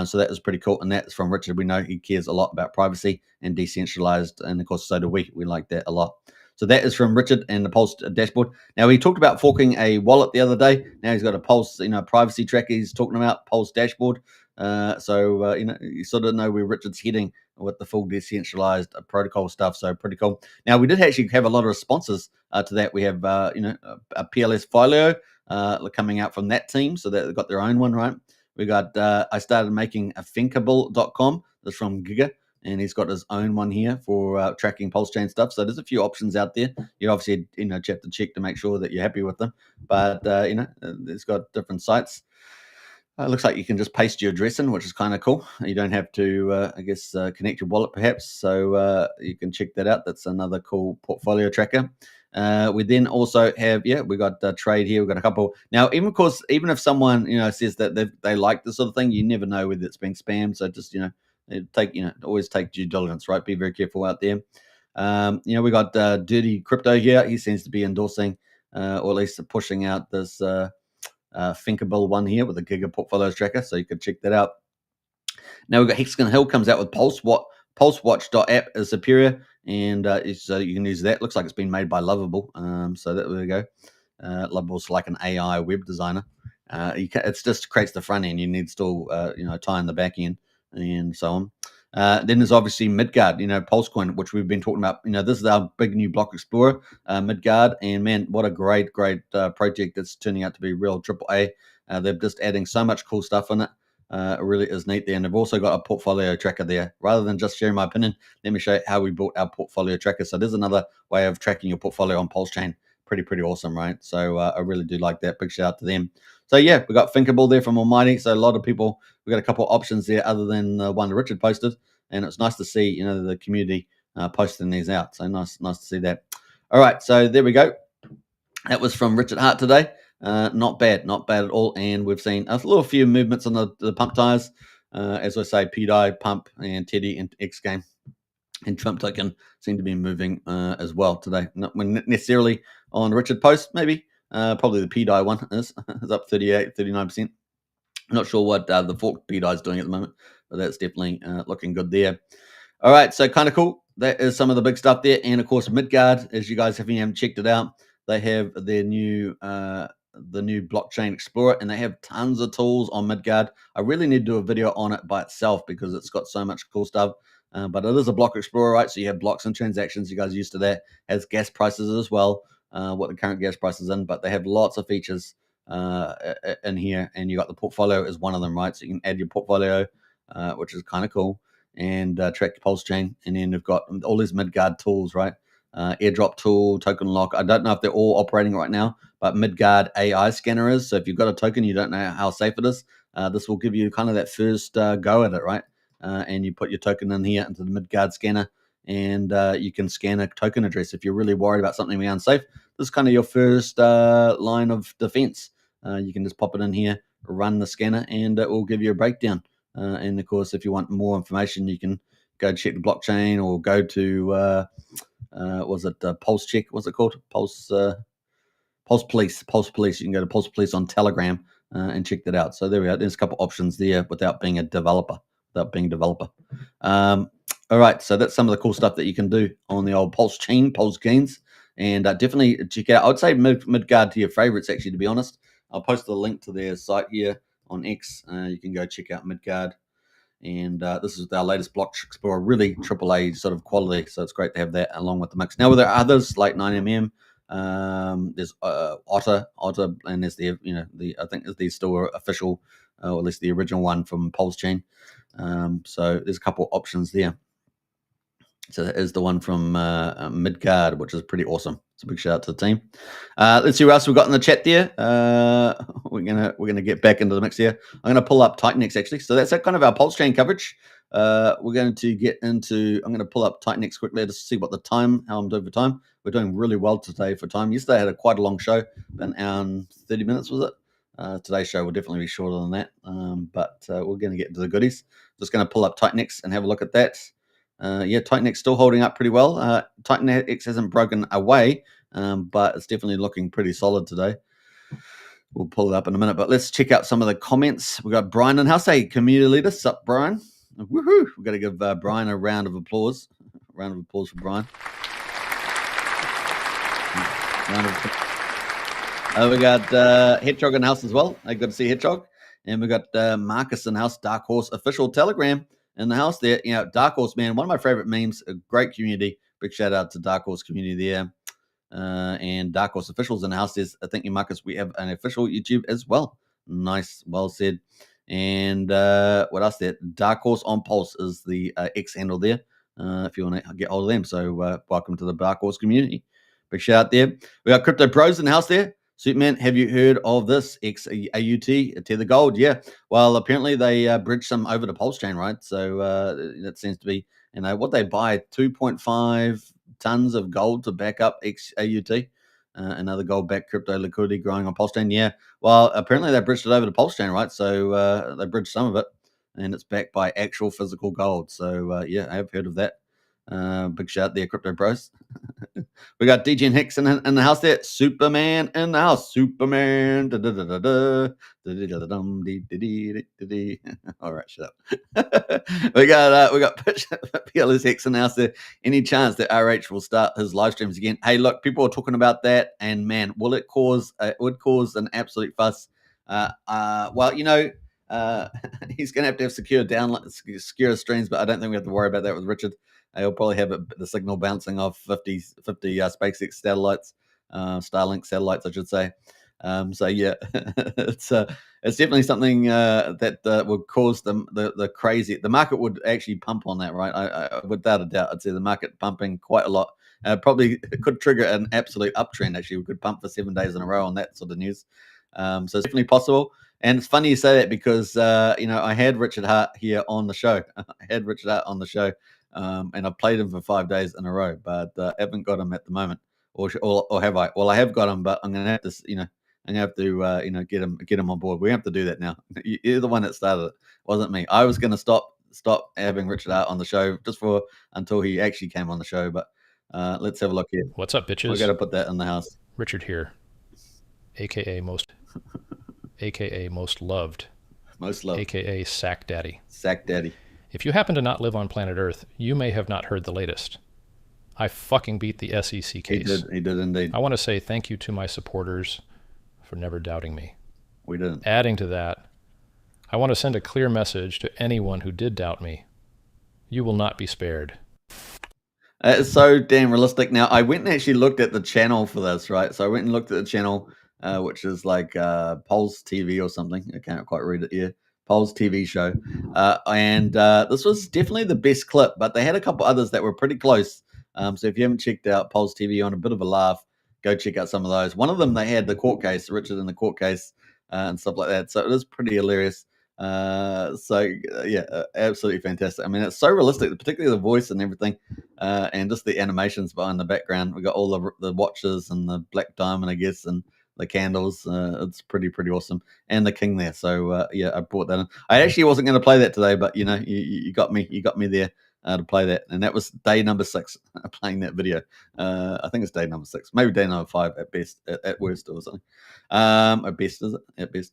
So that is pretty cool. And that's from Richard. We know he cares a lot about privacy and decentralized. And of course, so do we. We like that a lot. So that is from Richard and the Pulse dashboard. Now, we talked about forking a wallet the other day. Now he's got a Pulse, privacy tracker he's talking about, Pulse dashboard. So you sort of know where Richard's heading with the full decentralized protocol stuff. So pretty cool. Now, we did actually have a lot of responses to that. We have, a PLS Folio coming out from that team. So they've got their own one, right? We got, I started making a thinkable.com. That's from Giga. And he's got his own one here for tracking PulseChain stuff. So there's a few options out there. You obviously, have to check to make sure that you're happy with them. But, it's got different sites. It looks like you can just paste your address in, which is kind of cool. You don't have to, connect your wallet perhaps. So you can check that out. That's another cool portfolio tracker. We then also have, we got trade here. We've got a couple. Now, even if someone, says that they like this sort of thing, you never know whether it's being spammed. So just, always take due diligence, right? Be very careful out there. We got Dirty Crypto here. He seems to be endorsing, or at least pushing out this Thinkable one here with a Giga Portfolios tracker. So you could check that out. Now we've got Hexagon Hill comes out with PulseWatch.app is superior, and so you can use that. Looks like it's been made by Lovable. So there we go. Lovable's like an AI web designer. It just creates the front end. You need still tie in the back end and so on. Then there's obviously Midgard, PulseCoin, which we've been talking about. This is our big new block explorer, Midgard, and man, what a great project that's turning out to be real AAA. They're just adding so much cool stuff in it. It really is neat there. And they've also got a portfolio tracker there. Rather than just sharing my opinion, let me show you how we built our portfolio tracker. So there's another way of tracking your portfolio on PulseChain. Pretty awesome, right? So I really do like that. Big shout out to them. So yeah, we got Thinkable there from Almighty. So a lot of people, we got a couple of options there other than the one that Richard posted, and it's nice to see the community posting these out. So nice to see that. All right, so there we go. That was from Richard Hart today. Not bad at all. And we've seen a little few movements on the PumpTires. As I say, PDI, Pump, and Teddy and X Game and Trump Token seem to be moving as well today. Not necessarily on Richard post, maybe. Probably the PDI one is up 39%. I'm not sure what the fork PDI is doing at the moment, but that's definitely looking good there. All right, so kind of cool. That is some of the big stuff there. And of course, Midgard, as you guys haven't checked it out, they have their new the new blockchain explorer, and they have tons of tools on Midgard. I really need to do a video on it by itself because it's got so much cool stuff. But it is a block explorer, right? So you have blocks and transactions. You guys are used to that. Has gas prices as well, what the current gas price is in. But they have lots of features in here, and you got the portfolio as one of them, right? So you can add your portfolio, which is kind of cool, and track your PulseChain. And then they've got all these Midgard tools, right? Airdrop tool, token lock. I don't know if they're all operating right now, but Midgard AI scanner is. So if you've got a token, you don't know how safe it is. This will give you kind of that first go at it, right? And you put your token in here into the Midgard scanner, and you can scan a token address. If you're really worried about something being unsafe, this is kind of your first line of defense. You can just pop it in here, run the scanner, and it will give you a breakdown. And of course, if you want more information, you can go check the blockchain or go to was it Pulse Check? What's it called? Pulse Police. Pulse Police. You can go to Pulse Police on Telegram and check that out. So there we go. There's a couple options there without being a developer. All right. So that's some of the cool stuff that you can do on the old PulseChain. And definitely check it out. I would say Midgard to your favorites, actually, to be honest. I'll post the link to their site here on X. You can go check out Midgard. And this is our latest Block Explorer, really AAA sort of quality. So it's great to have that along with the mix. Now, there are others like 9mm. There's Otter, and there's I think there's still official, or at least the original one from PulseChain. So there's a couple options there. So that is the one from Midgard, which is pretty awesome. So big shout out to the team. Let's see what else we've got in the chat there. We're gonna get back into the mix here. I'm gonna pull up Titanx actually. So that's kind of our PulseChain coverage. We're going to get into. I'm going to pull up Titanx quickly to see what how I'm doing for time. We're doing really well today for time. Yesterday I had quite a long show, about an hour and 30 minutes was it? Today's show will definitely be shorter than that. But we're going to get into the goodies. Just going to pull up Titanx and have a look at that. Titanx still holding up pretty well. Titanx hasn't broken away, but it's definitely looking pretty solid today. We'll pull it up in a minute, but let's check out some of the comments. We've got Brian in house. Hey, community leader. Sup, Brian? Woohoo! We've got to give Brian a round of applause. A round of applause for Brian. We got Hedgehog in house as well. Good to see Hedgehog. And we got Marcus in house, Dark Horse official Telegram in the house there. You know, Dark Horse, man, one of my favorite memes, a great community. Big shout out to Dark Horse community there. And Dark Horse officials in the house. I think you, Marcus, we have an official YouTube as well. Nice, well said. And what else there? Dark Horse on Pulse is the X handle there. If you want to get hold of them. So welcome to the Dark Horse community. Big shout out there. We got Crypto Pros in the house there. Superman, have you heard of this XAUT Tether Gold? Yeah. Well, apparently they bridged some over to PulseChain, right? So that seems to be, what they buy, 2.5 tons of gold to back up XAUT. Another gold-backed crypto liquidity growing on PulseChain. Yeah. Well, apparently they bridged it over to PulseChain, right? So they bridged some of it, and it's backed by actual physical gold. So, I have heard of that. Big shout there, Crypto Bros. We got DJ and Hicks in the house there. Superman in the house. Superman. All right, shut up. we got PLS Hicks in the house there. Any chance that RH will start his live streams again? Hey, look, people are talking about that, and man, will it cause? It would cause an absolute fuss. Well, he's going to have secure streams, but I don't think we have to worry about that with Richard. He'll probably have the signal bouncing off 50 SpaceX satellites, Starlink satellites, I should say. It's definitely something that would cause the crazy. The market would actually pump on that, right? I without a doubt, I'd say the market pumping quite a lot. Probably could trigger an absolute uptrend. Actually, we could pump for 7 days in a row on that sort of news. So it's definitely possible. And it's funny you say that because I had Richard Hart here on the show. And I've played him for 5 days in a row, but haven't got him at the moment, or have I? Well, I have got him, but I'm gonna have to, get him on board. We have to do that now. You're the one that started it, wasn't me. I was gonna stop having Richard out on the show just until he actually came on the show. But let's have a look here. What's up, bitches? We got to put that in the house. Richard here, aka most loved, aka Sack Daddy. If you happen to not live on planet Earth, you may have not heard the latest. I fucking beat the SEC case. He did indeed. I want to say thank you to my supporters for never doubting me. We didn't. Adding to that, I want to send a clear message to anyone who did doubt me. You will not be spared. It's so damn realistic. Now, I went and actually looked at the channel for this, right? So I went and looked at the channel, which is like Pulse TV or something. I can't quite read it here. Pulse TV show. And this was definitely the best clip, but they had a couple others that were pretty close. So if you haven't checked out Pulse TV on a bit of a laugh, go check out some of those. One of them, they had the court case, Richard in the court case and stuff like that. So it is pretty hilarious. Absolutely fantastic. I mean, it's so realistic, particularly the voice and everything, and just the animations behind the background. We got all the watches and the black diamond, I guess, and the candles. It's pretty awesome, and the king there. So I brought that in. I actually wasn't going to play that today, but you got me there. to play that. And that was day number 6 playing that video. I think it's day number 6, maybe day number 5 at best, at worst or something. At best, is it? At best.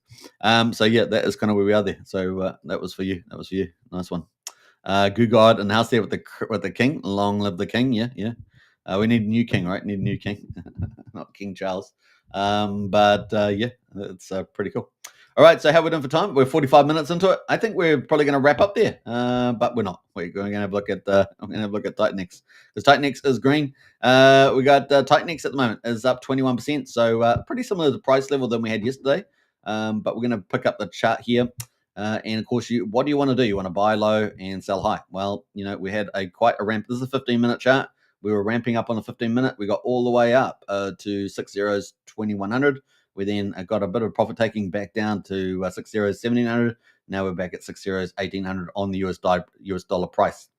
So yeah, that is kind of where we are there. So that was for you. That was for you. Nice one. Good God in the house there with the king. Long live the king. Yeah. We need a new king, right? Need a new king, not King Charles. But yeah, it's pretty cool. All right, so how we doing for time? We're 45 minutes into it. I think we're probably going to wrap up there, but we're not. We're going to have a look at I'm going to have a look at Titanex, because Titanex is green. We got Titanex at the moment is up 21%, so pretty similar to the price level than we had yesterday. But we're going to pick up the chart here. And of course, what do you want to do? You want to buy low and sell high. Well, we had quite a ramp. This is a 15-minute chart. We were ramping up on the 15-minute. We got all the way up to 6 zeros, 2100. We then got a bit of profit taking back down to 6 zeros, 1700. Now we're back at 6 zeros, 1800 on the US dollar price.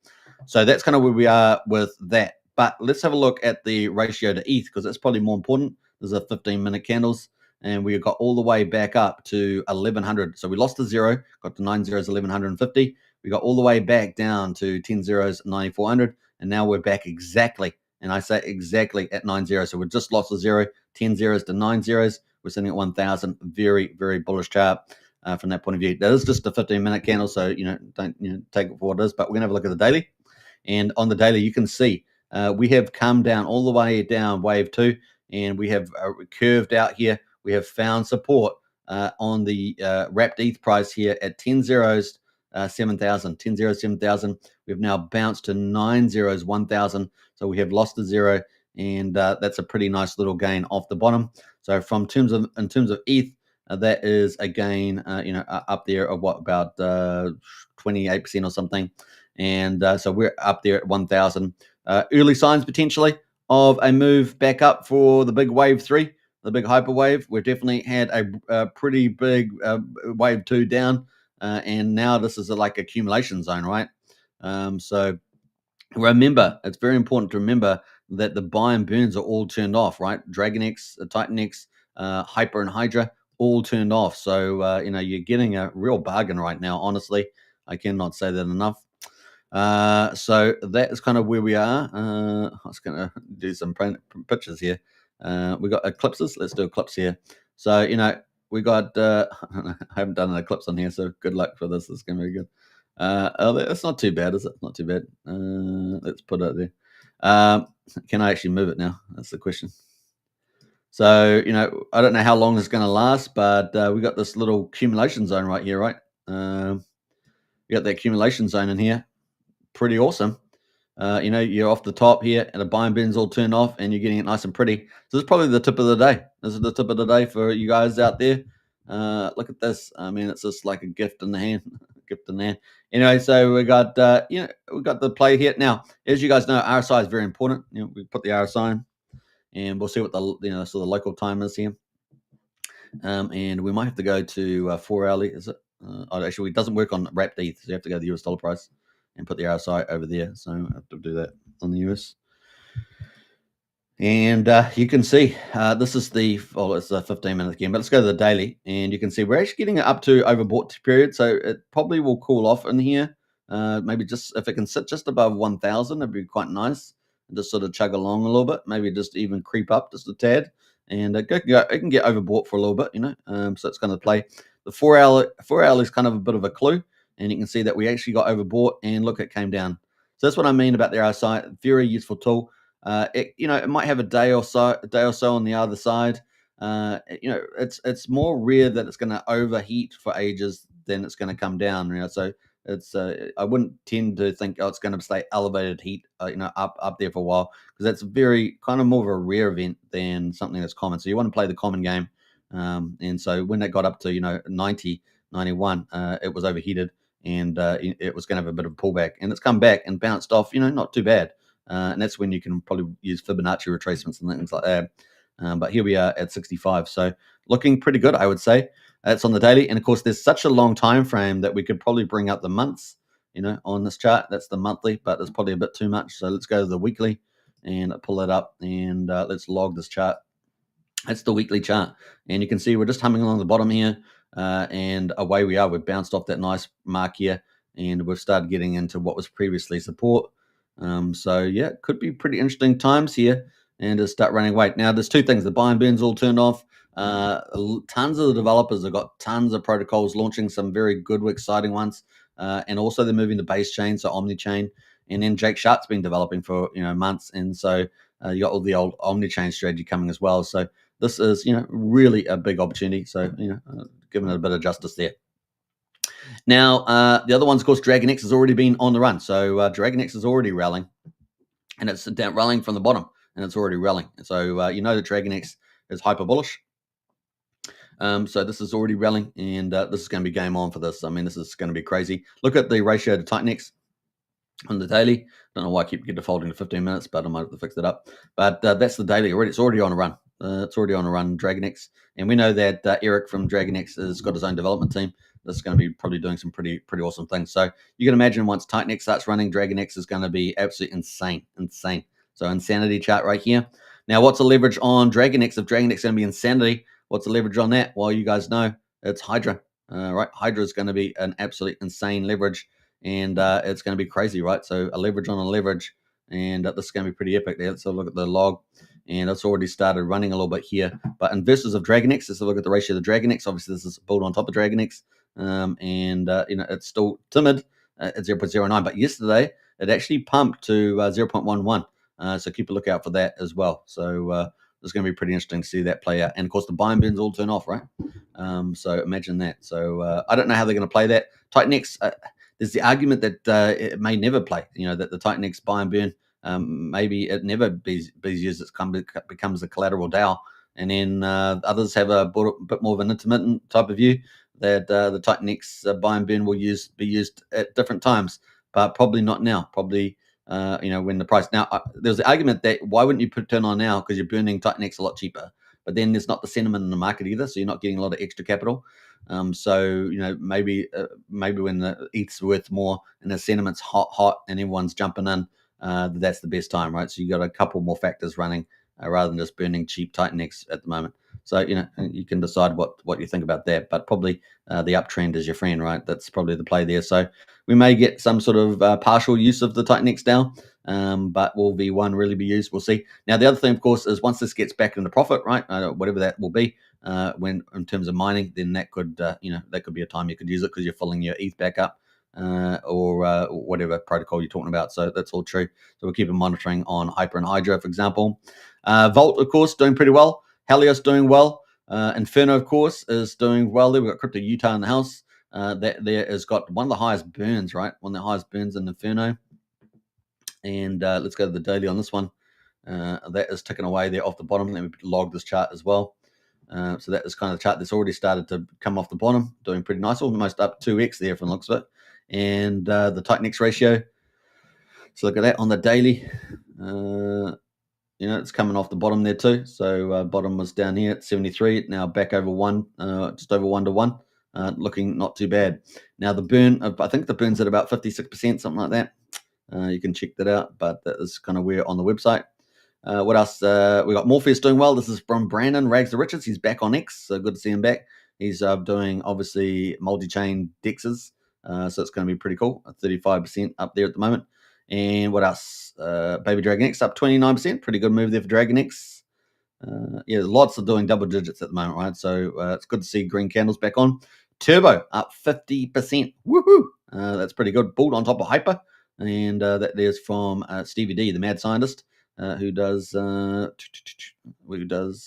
So that's kind of where we are with that. But let's have a look at the ratio to ETH, because that's probably more important. There's a 15-minute candles. And we got all the way back up to 1100. So we lost a 0, got to 9 zeros, 1150. We got all the way back down to 10 zeros, 9400. And now we're back exactly, and I say exactly, at 9 zeros. So we just lost a 0, 10 zeros to 9 zeros. We're sitting at 1000. Very, very bullish chart from that point of view. That is just a 15-minute candle, so don't take it for what it is. But we're going to have a look at the daily. And on the daily, you can see we have come down all the way down wave 2, and we have curved out here. We have found support on the wrapped ETH price here at 10 zeros, 7,000. 10 zeros, 7,000. We've now bounced to 9 zeros, 1,000. So we have lost a 0, and that's a pretty nice little gain off the bottom. So in terms of ETH, that is a gain, up there of what, about 28% or something. And so we're up there at 1,000. Early signs potentially of a move back up for the big wave 3. The big hyper wave. We've definitely had a pretty big wave 2 down, and now this is like accumulation zone, right? So remember, it's very important to remember that the buy and burns are all turned off, right? DragonX, Titanex, Hyper, and Hydra all turned off. So you're getting a real bargain right now. Honestly, I cannot say that enough. So that is kind of where we are. I was going to do some pictures here. We got eclipses. Let's do eclipse here. So we got I haven't done an eclipse on here, so good luck for this. It's gonna be good. It's not too bad, is it? Not too bad. Let's put it there. Can I actually move it now? That's the question. So I don't know how long it's gonna last, but we got this little accumulation zone right here, right? We got the accumulation zone in here. Pretty awesome. You're off the top here, and the buy and burns all turned off, and you're getting it nice and pretty. So this is probably the tip of the day. This is the tip of the day for you guys out there. Look at this. I mean, it's just like a gift in the hand. Gift in the hand. Anyway, so we got we got the play here. Now, as you guys know, RSI is very important. We put the RSI in, and we'll see what the sort of local time is here. And we might have to go to 4 hourly. Is it? Actually, it doesn't work on wrapped ETH, so you have to go to the US dollar price and put the RSI over there. So I have to do that on the US. And you can see this is it's a 15-minute again, but let's go to the daily, and you can see we're actually getting it up to overbought period. So it probably will cool off in here. Maybe just if it can sit just above 1,000, it'd be quite nice, and just sort of chug along a little bit. Maybe just even creep up just a tad, and it can get overbought for a little bit, So it's going to play. The 4 hour is kind of a bit of a clue. And you can see that we actually got overbought, and look, it came down. So that's what I mean about the RSI. Very useful tool. It might have a day or so on the other side. It's more rare that it's going to overheat for ages than it's going to come down. So it's I wouldn't tend to think it's going to stay elevated heat, up there for a while, because that's very kind of more of a rare event than something that's common. So you want to play the common game. And so when it got up to 90, 91, it was overheated. And it was going to have a bit of a pullback, and it's come back and bounced off, not too bad. And that's when you can probably use Fibonacci retracements and things like that. But here we are at 65. So looking pretty good, I would say. That's on the daily. And of course, there's such a long time frame that we could probably bring up the months, on this chart. That's the monthly, but it's probably a bit too much. So let's go to the weekly and pull it up, and let's log this chart. That's the weekly chart. And you can see we're just humming along the bottom here. And away we are. We've bounced off that nice mark here, and we've started getting into what was previously support. So yeah, it could be pretty interesting times here, and to start running weight. Now, there's two things: the buy and burns all turned off. Tons of the developers have got tons of protocols launching, some very good, exciting ones, and also they're moving to base chain, so Omni-chain. And then Jake Sharp's been developing for months, and so you got all the old Omni-chain strategy coming as well. So this is really a big opportunity. So giving it a bit of justice there. Now the other one's, of course, Dragon X has already been on the run. So Dragon X is already rallying, and it's rallying from the bottom, and it's already rallying. So the Dragon X is hyper bullish. So this is already rallying, and this is going to be game on for this. I mean, this is going to be crazy. Look at the ratio to Titanx on the daily. Don't know why I keep defaulting to 15 minutes, but I might have to fix that up. But that's the daily already. It's already on a run. It's already on a run, Dragon X. And we know that Eric from Dragon X has got his own development team. That's going to be probably doing some pretty awesome things. So you can imagine once Titan X starts running, Dragon X is going to be absolutely insane. So insanity chart right here. Now, what's the leverage on Dragon X? If Dragon X is going to be insanity, what's the leverage on that? Well, you guys know it's Hydra, right? Hydra is going to be an absolute insane leverage, and it's going to be crazy, right? So a leverage on a leverage, and this is going to be pretty epic there. Let's have a look at the log, and it's already started running a little bit here. But investors of Dragon X, let's have a look at the ratio of the Dragon X. Obviously, this is built on top of Dragon X, and it's still timid at 0.09. But yesterday, it actually pumped to 0.11. So keep a lookout for that as well. So it's going to be pretty interesting to see that play out. And of course, the buy and burns all turn off, right? So imagine that. So I don't know how they're going to play that. Titan X, there's the argument that it may never play. That the Titan X buy and burn, maybe it never be used. It becomes a collateral DAO. And then others have a bit more of an intermittent type of view that the Titan X buy and burn will be used at different times, but probably not now. Probably when the price now there's the argument that why wouldn't you turn on now, because you're burning Titan X a lot cheaper, but then there's not the sentiment in the market either, so you're not getting a lot of extra capital. So maybe when the ETH's worth more and the sentiment's hot and everyone's jumping in, that's the best time, right? So you got a couple more factors running rather than just burning cheap Titan X at the moment. So you can decide what you think about that, but probably the uptrend is your friend, right? That's probably the play there. So we may get some sort of partial use of the Titan X down, but will V1 really be used? We'll see. Now, the other thing, of course, is once this gets back into profit, right, whatever that will be, when in terms of mining, then that could be a time you could use it because you're filling your ETH back up, or whatever protocol you're talking about. So that's all true. So we'll keep monitoring on Hyper and Hydra, for example. Volt, of course, doing pretty well. Helios doing well. Inferno, of course, is doing well. There we've got Crypto Utah in the house. That there has got one of the highest burns, right? One of the highest burns in Inferno. And let's go to the daily on this one. That is ticking away there off the bottom. Let me log this chart as well. So that is kind of the chart that's already started to come off the bottom, doing pretty nice, almost up 2x there from the looks of it. And the Titan X ratio. So look at that on the daily. It's coming off the bottom there too. So bottom was down here at 73. Now back over 1, just over 1 to 1. Looking not too bad. Now the burn, I think the burn's at about 56%, something like that. You can check that out, but that is kind of where on the website. What else? We got Morpheus doing well. This is from Brandon Rags the Richards. He's back on X, so good to see him back. He's doing obviously multi-chain dexes, so it's going to be pretty cool. 35% up there at the moment. And what else? Baby Dragon X up 29%. Pretty good move there for Dragon X. Lots of doing double digits at the moment, right? So it's good to see green candles back on. Turbo up 50%. Woohoo! That's pretty good. Bulled on top of Hyper. And there's from Stevie D, the mad scientist, who does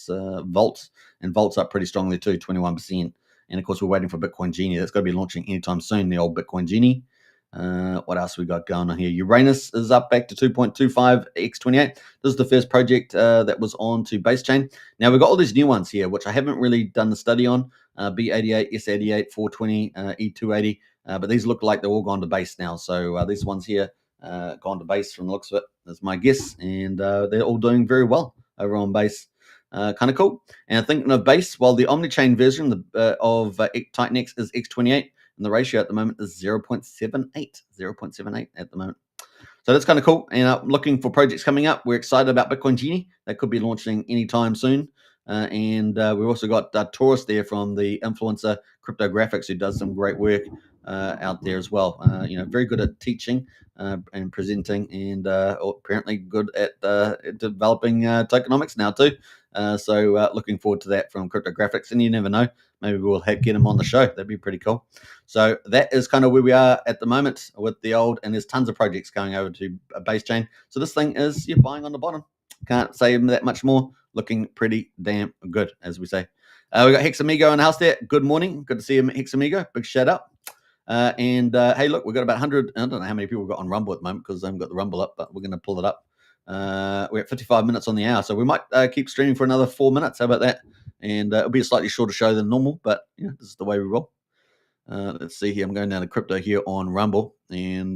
Volts. And Volts up pretty strongly too, 21%. And of course, we're waiting for Bitcoin Genie. That's got to be launching anytime soon, the old Bitcoin Genie. What else we got going on here? Uranus is up back to 2.25 x28. This is the first project that was on to base chain. Now we've got all these new ones here, which I haven't really done the study on. B88, S88, 420, E280, but these look like they're all gone to base now. So these ones here gone to base from the looks of it. That's my guess, and they're all doing very well over on base. Kind of cool. And thinking of base, well, the Omni-chain version of Titan X is X28. And the ratio at the moment is 0.78 at the moment. So that's kind of cool. And looking for projects coming up. We're excited about Bitcoin Genie. That could be launching anytime soon. And we've also got Taurus there from the influencer Cryptographics, who does some great work out there as well. Very good at teaching and presenting, and apparently good at developing tokenomics now too. So looking forward to that from Cryptographics, and you never know, maybe we'll get him on the show. That'd be pretty cool. So that is kind of where we are at the moment with the old, and there's tons of projects going over to base chain. So this thing is, you're buying on the bottom. Can't say that much more. Looking pretty damn good, as we say. We got Hexamigo in the house there. Good morning. Good to see you, Hexamigo. Big shout out. Hey, look, we've got about 100. I don't know how many people we've got on Rumble at the moment because I haven't got the Rumble up, but we're going to pull it up. We're at 55 minutes on the hour, so we might keep streaming for another 4 minutes. How about that? And it'll be a slightly shorter show than normal, but this is the way we roll. Let's see here. I'm going down to crypto here on Rumble, and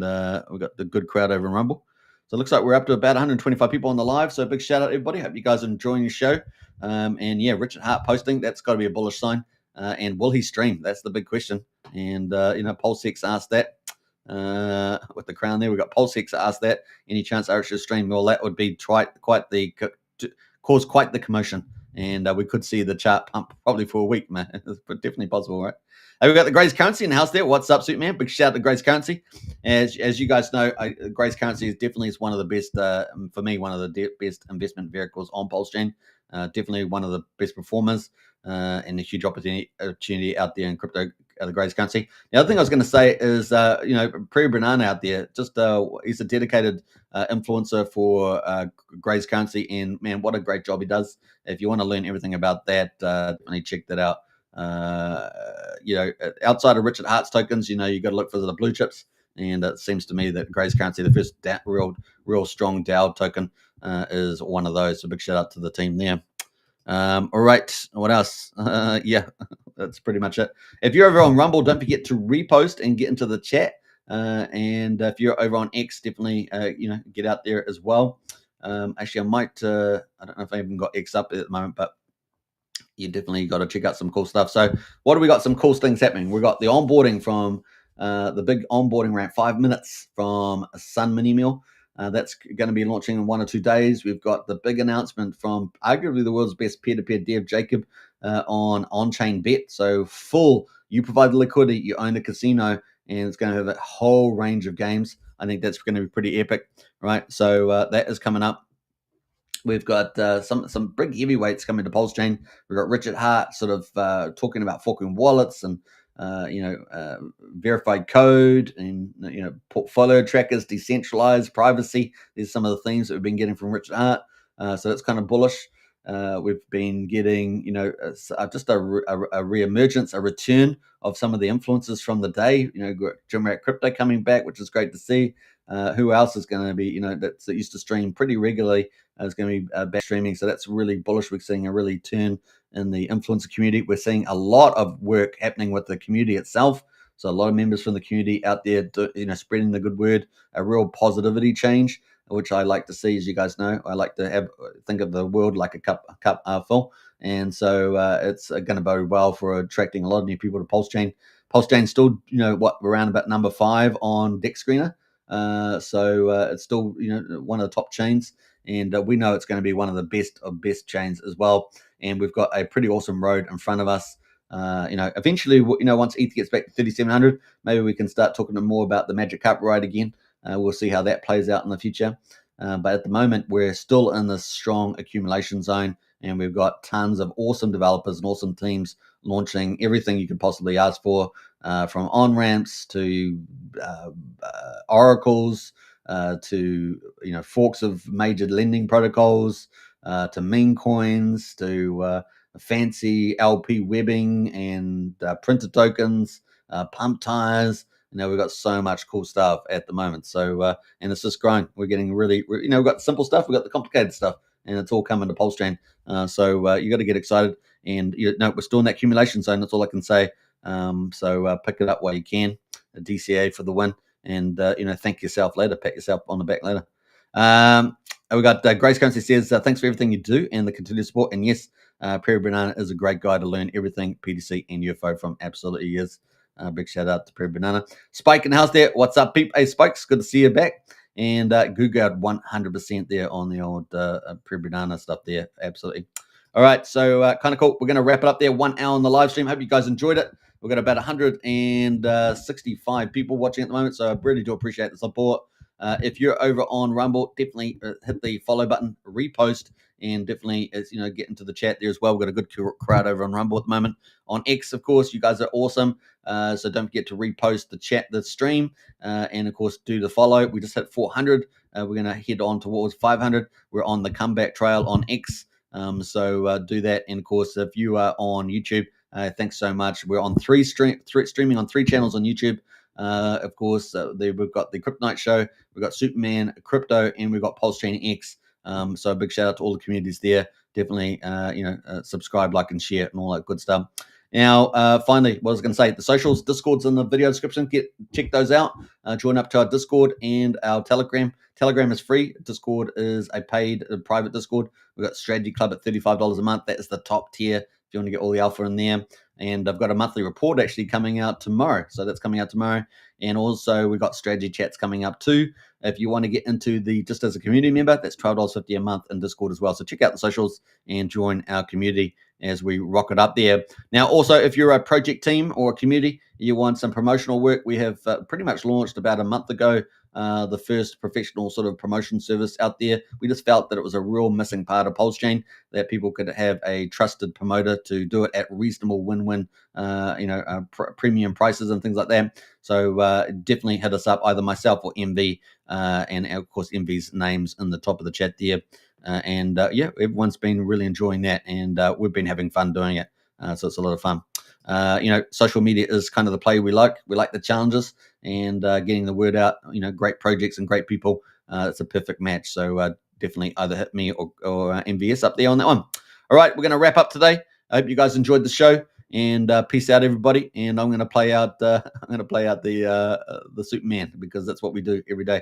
we've got the good crowd over in Rumble. So it looks like we're up to about 125 people on the live. So big shout out, everybody. Hope you guys are enjoying the show. Richard Hart posting, that's got to be a bullish sign. And will he stream? That's the big question. And, PulseX asked that with the crown there. We've got PulseX asked that. Any chance Eric should stream? Well, that would be cause quite the commotion. And we could see the chart pump probably for a week, man. It's definitely possible, right? We've got the Grace Currency in the house there. What's up, Superman? Big shout out to Grace Currency. As you guys know, Grace Currency is definitely one of the best, for me, one of the best investment vehicles on PulseChain. Definitely one of the best performers and a huge opportunity out there in crypto, the Grace Currency. The other thing I was going to say is, Prairie Banana out there, just he's a dedicated influencer for Grace Currency, and man, what a great job he does. If you want to learn everything about that, definitely check that out. Outside of Richard Hart's tokens, you got to look for the blue chips, and it seems to me that Grace Currency, the first real strong DAO token, is one of those. So big shout out to the team there. All right, what else? That's pretty much it. If you're over on Rumble, don't forget to repost and get into the chat. And if you're over on X, definitely get out there as well. Actually, I might. I don't know if I even got X up at the moment, but you definitely got to check out some cool stuff. So what do we got? Some cool things happening. We got the onboarding from the big onboarding round, 5 minutes from Sun Mini Meal. That's going to be launching in 1 or 2 days. We've got the big announcement from arguably the world's best peer-to-peer dev, Jacob, on-chain bet. So you provide the liquidity, you own the casino, and it's going to have a whole range of games. I think that's going to be pretty epic, right? So that is coming up. We've got some big heavyweights coming to PulseChain. We've got Richard Hart sort of talking about forking wallets and verified code and portfolio trackers, decentralized privacy. These are some of the themes that we've been getting from Richard Hart. So that's kind of bullish. We've been getting just a reemergence, a return of some of the influences from the day. Jim Rat Crypto coming back, which is great to see. Who else is going to be that used to stream pretty regularly is going to be back streaming, so that's really bullish. We're seeing a really turn in the influencer community. We're seeing a lot of work happening with the community itself, so a lot of members from the community out there spreading the good word, a real positivity change, which I like to see. As you guys know, I like to think of the world like a cup full, and so it's going to bode well for attracting a lot of new people to PulseChain. PulseChain's still around about number 5 on Dex Screener. So it's still one of the top chains, and we know it's going to be one of the best of best chains as well. And we've got a pretty awesome road in front of us. Eventually, once ETH gets back to 3,700, maybe we can start talking more about the Magic Carpet ride again. We'll see how that plays out in the future. But at the moment, we're still in this strong accumulation zone, and we've got tons of awesome developers and awesome teams launching everything you could possibly ask for, from on-ramps to oracles, to forks of major lending protocols, to meme coins, to fancy LP webbing and printer tokens, PumpTires. We've got so much cool stuff at the moment. So and it's just growing. We're getting really, we've got the simple stuff, we've got the complicated stuff, and it's all coming to PulseChain. So you got to get excited. And we're still in that accumulation zone. That's all I can say. So pick it up while you can. A DCA for the win, and thank yourself later. Pat yourself on the back later. We got Grace Currency says thanks for everything you do and the continued support. And yes, Prairie Banana is a great guy to learn everything PDC and UFO from. Absolutely is. Big shout out to Prairie Banana. Spike in the house there. What's up, peep? Hey, Spikes, good to see you back. And Google 100% there on the old Prairie Banana stuff there. Absolutely. All right, so kind of cool. We're going to wrap it up there. 1 hour on the live stream. Hope you guys enjoyed it. We've got about 165 people watching at the moment, so I really do appreciate the support. If you're over on Rumble, definitely hit the follow button, repost, and definitely get into the chat there as well. We've got a good crowd over on Rumble at the moment. On X, of course, you guys are awesome. So don't forget to repost the stream, and of course do the follow. We just hit 400. We're going to head on towards 500. We're on the comeback trail on X. So do that. And of course, if you are on YouTube, thanks so much. We're on streaming on 3 channels on YouTube. Of course, we've got the Kryptonite Show, we've got Superman Crypto, and we've got PulseChain X. So a big shout out to all the communities there. Definitely, subscribe, like, and share, and all that good stuff. Now, finally, what I was going to say, the socials, Discord's in the video description. Check those out. Join up to our Discord and our Telegram. Telegram is free. Discord is a paid private Discord. We've got Strategy Club at $35 a month. That is the top tier if you want to get all the alpha in there. And I've got a monthly report actually coming out tomorrow. So that's coming out tomorrow. And also we've got strategy chats coming up too. If you want to get into just as a community member, that's $12.50 a month in Discord as well. So check out the socials and join our community as we rock it up there. Now, also, if you're a project team or a community, you want some promotional work, we have pretty much launched about a month ago the first professional sort of promotion service out there. We just felt that it was a real missing part of PulseChain, that people could have a trusted promoter to do it at reasonable win-win, premium prices and things like that. So definitely hit us up, either myself or MV, and of course MV's name's in the top of the chat there. Everyone's been really enjoying that, and we've been having fun doing it. So it's a lot of fun. Social media is kind of the play we like. We like the challenges and getting the word out. Great projects and great people. It's a perfect match. So definitely either hit me or MVS up there on that one. All right, we're going to wrap up today. I hope you guys enjoyed the show, and peace out, everybody. And I'm going to play out. The Superman, because that's what we do every day.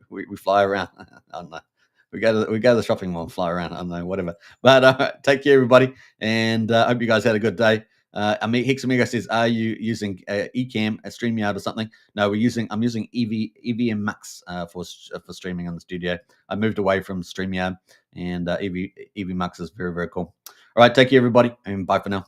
We fly around. I don't know. We go to the shopping mall and fly around. I don't know, whatever. But take care, everybody, and I hope you guys had a good day. Hex Amigo says, "Are you using Ecamm, a StreamYard, or something?" No, I'm using EVM Mux for streaming on the studio. I moved away from StreamYard, and EV Mux is very, very cool. All right, take care, everybody, and bye for now.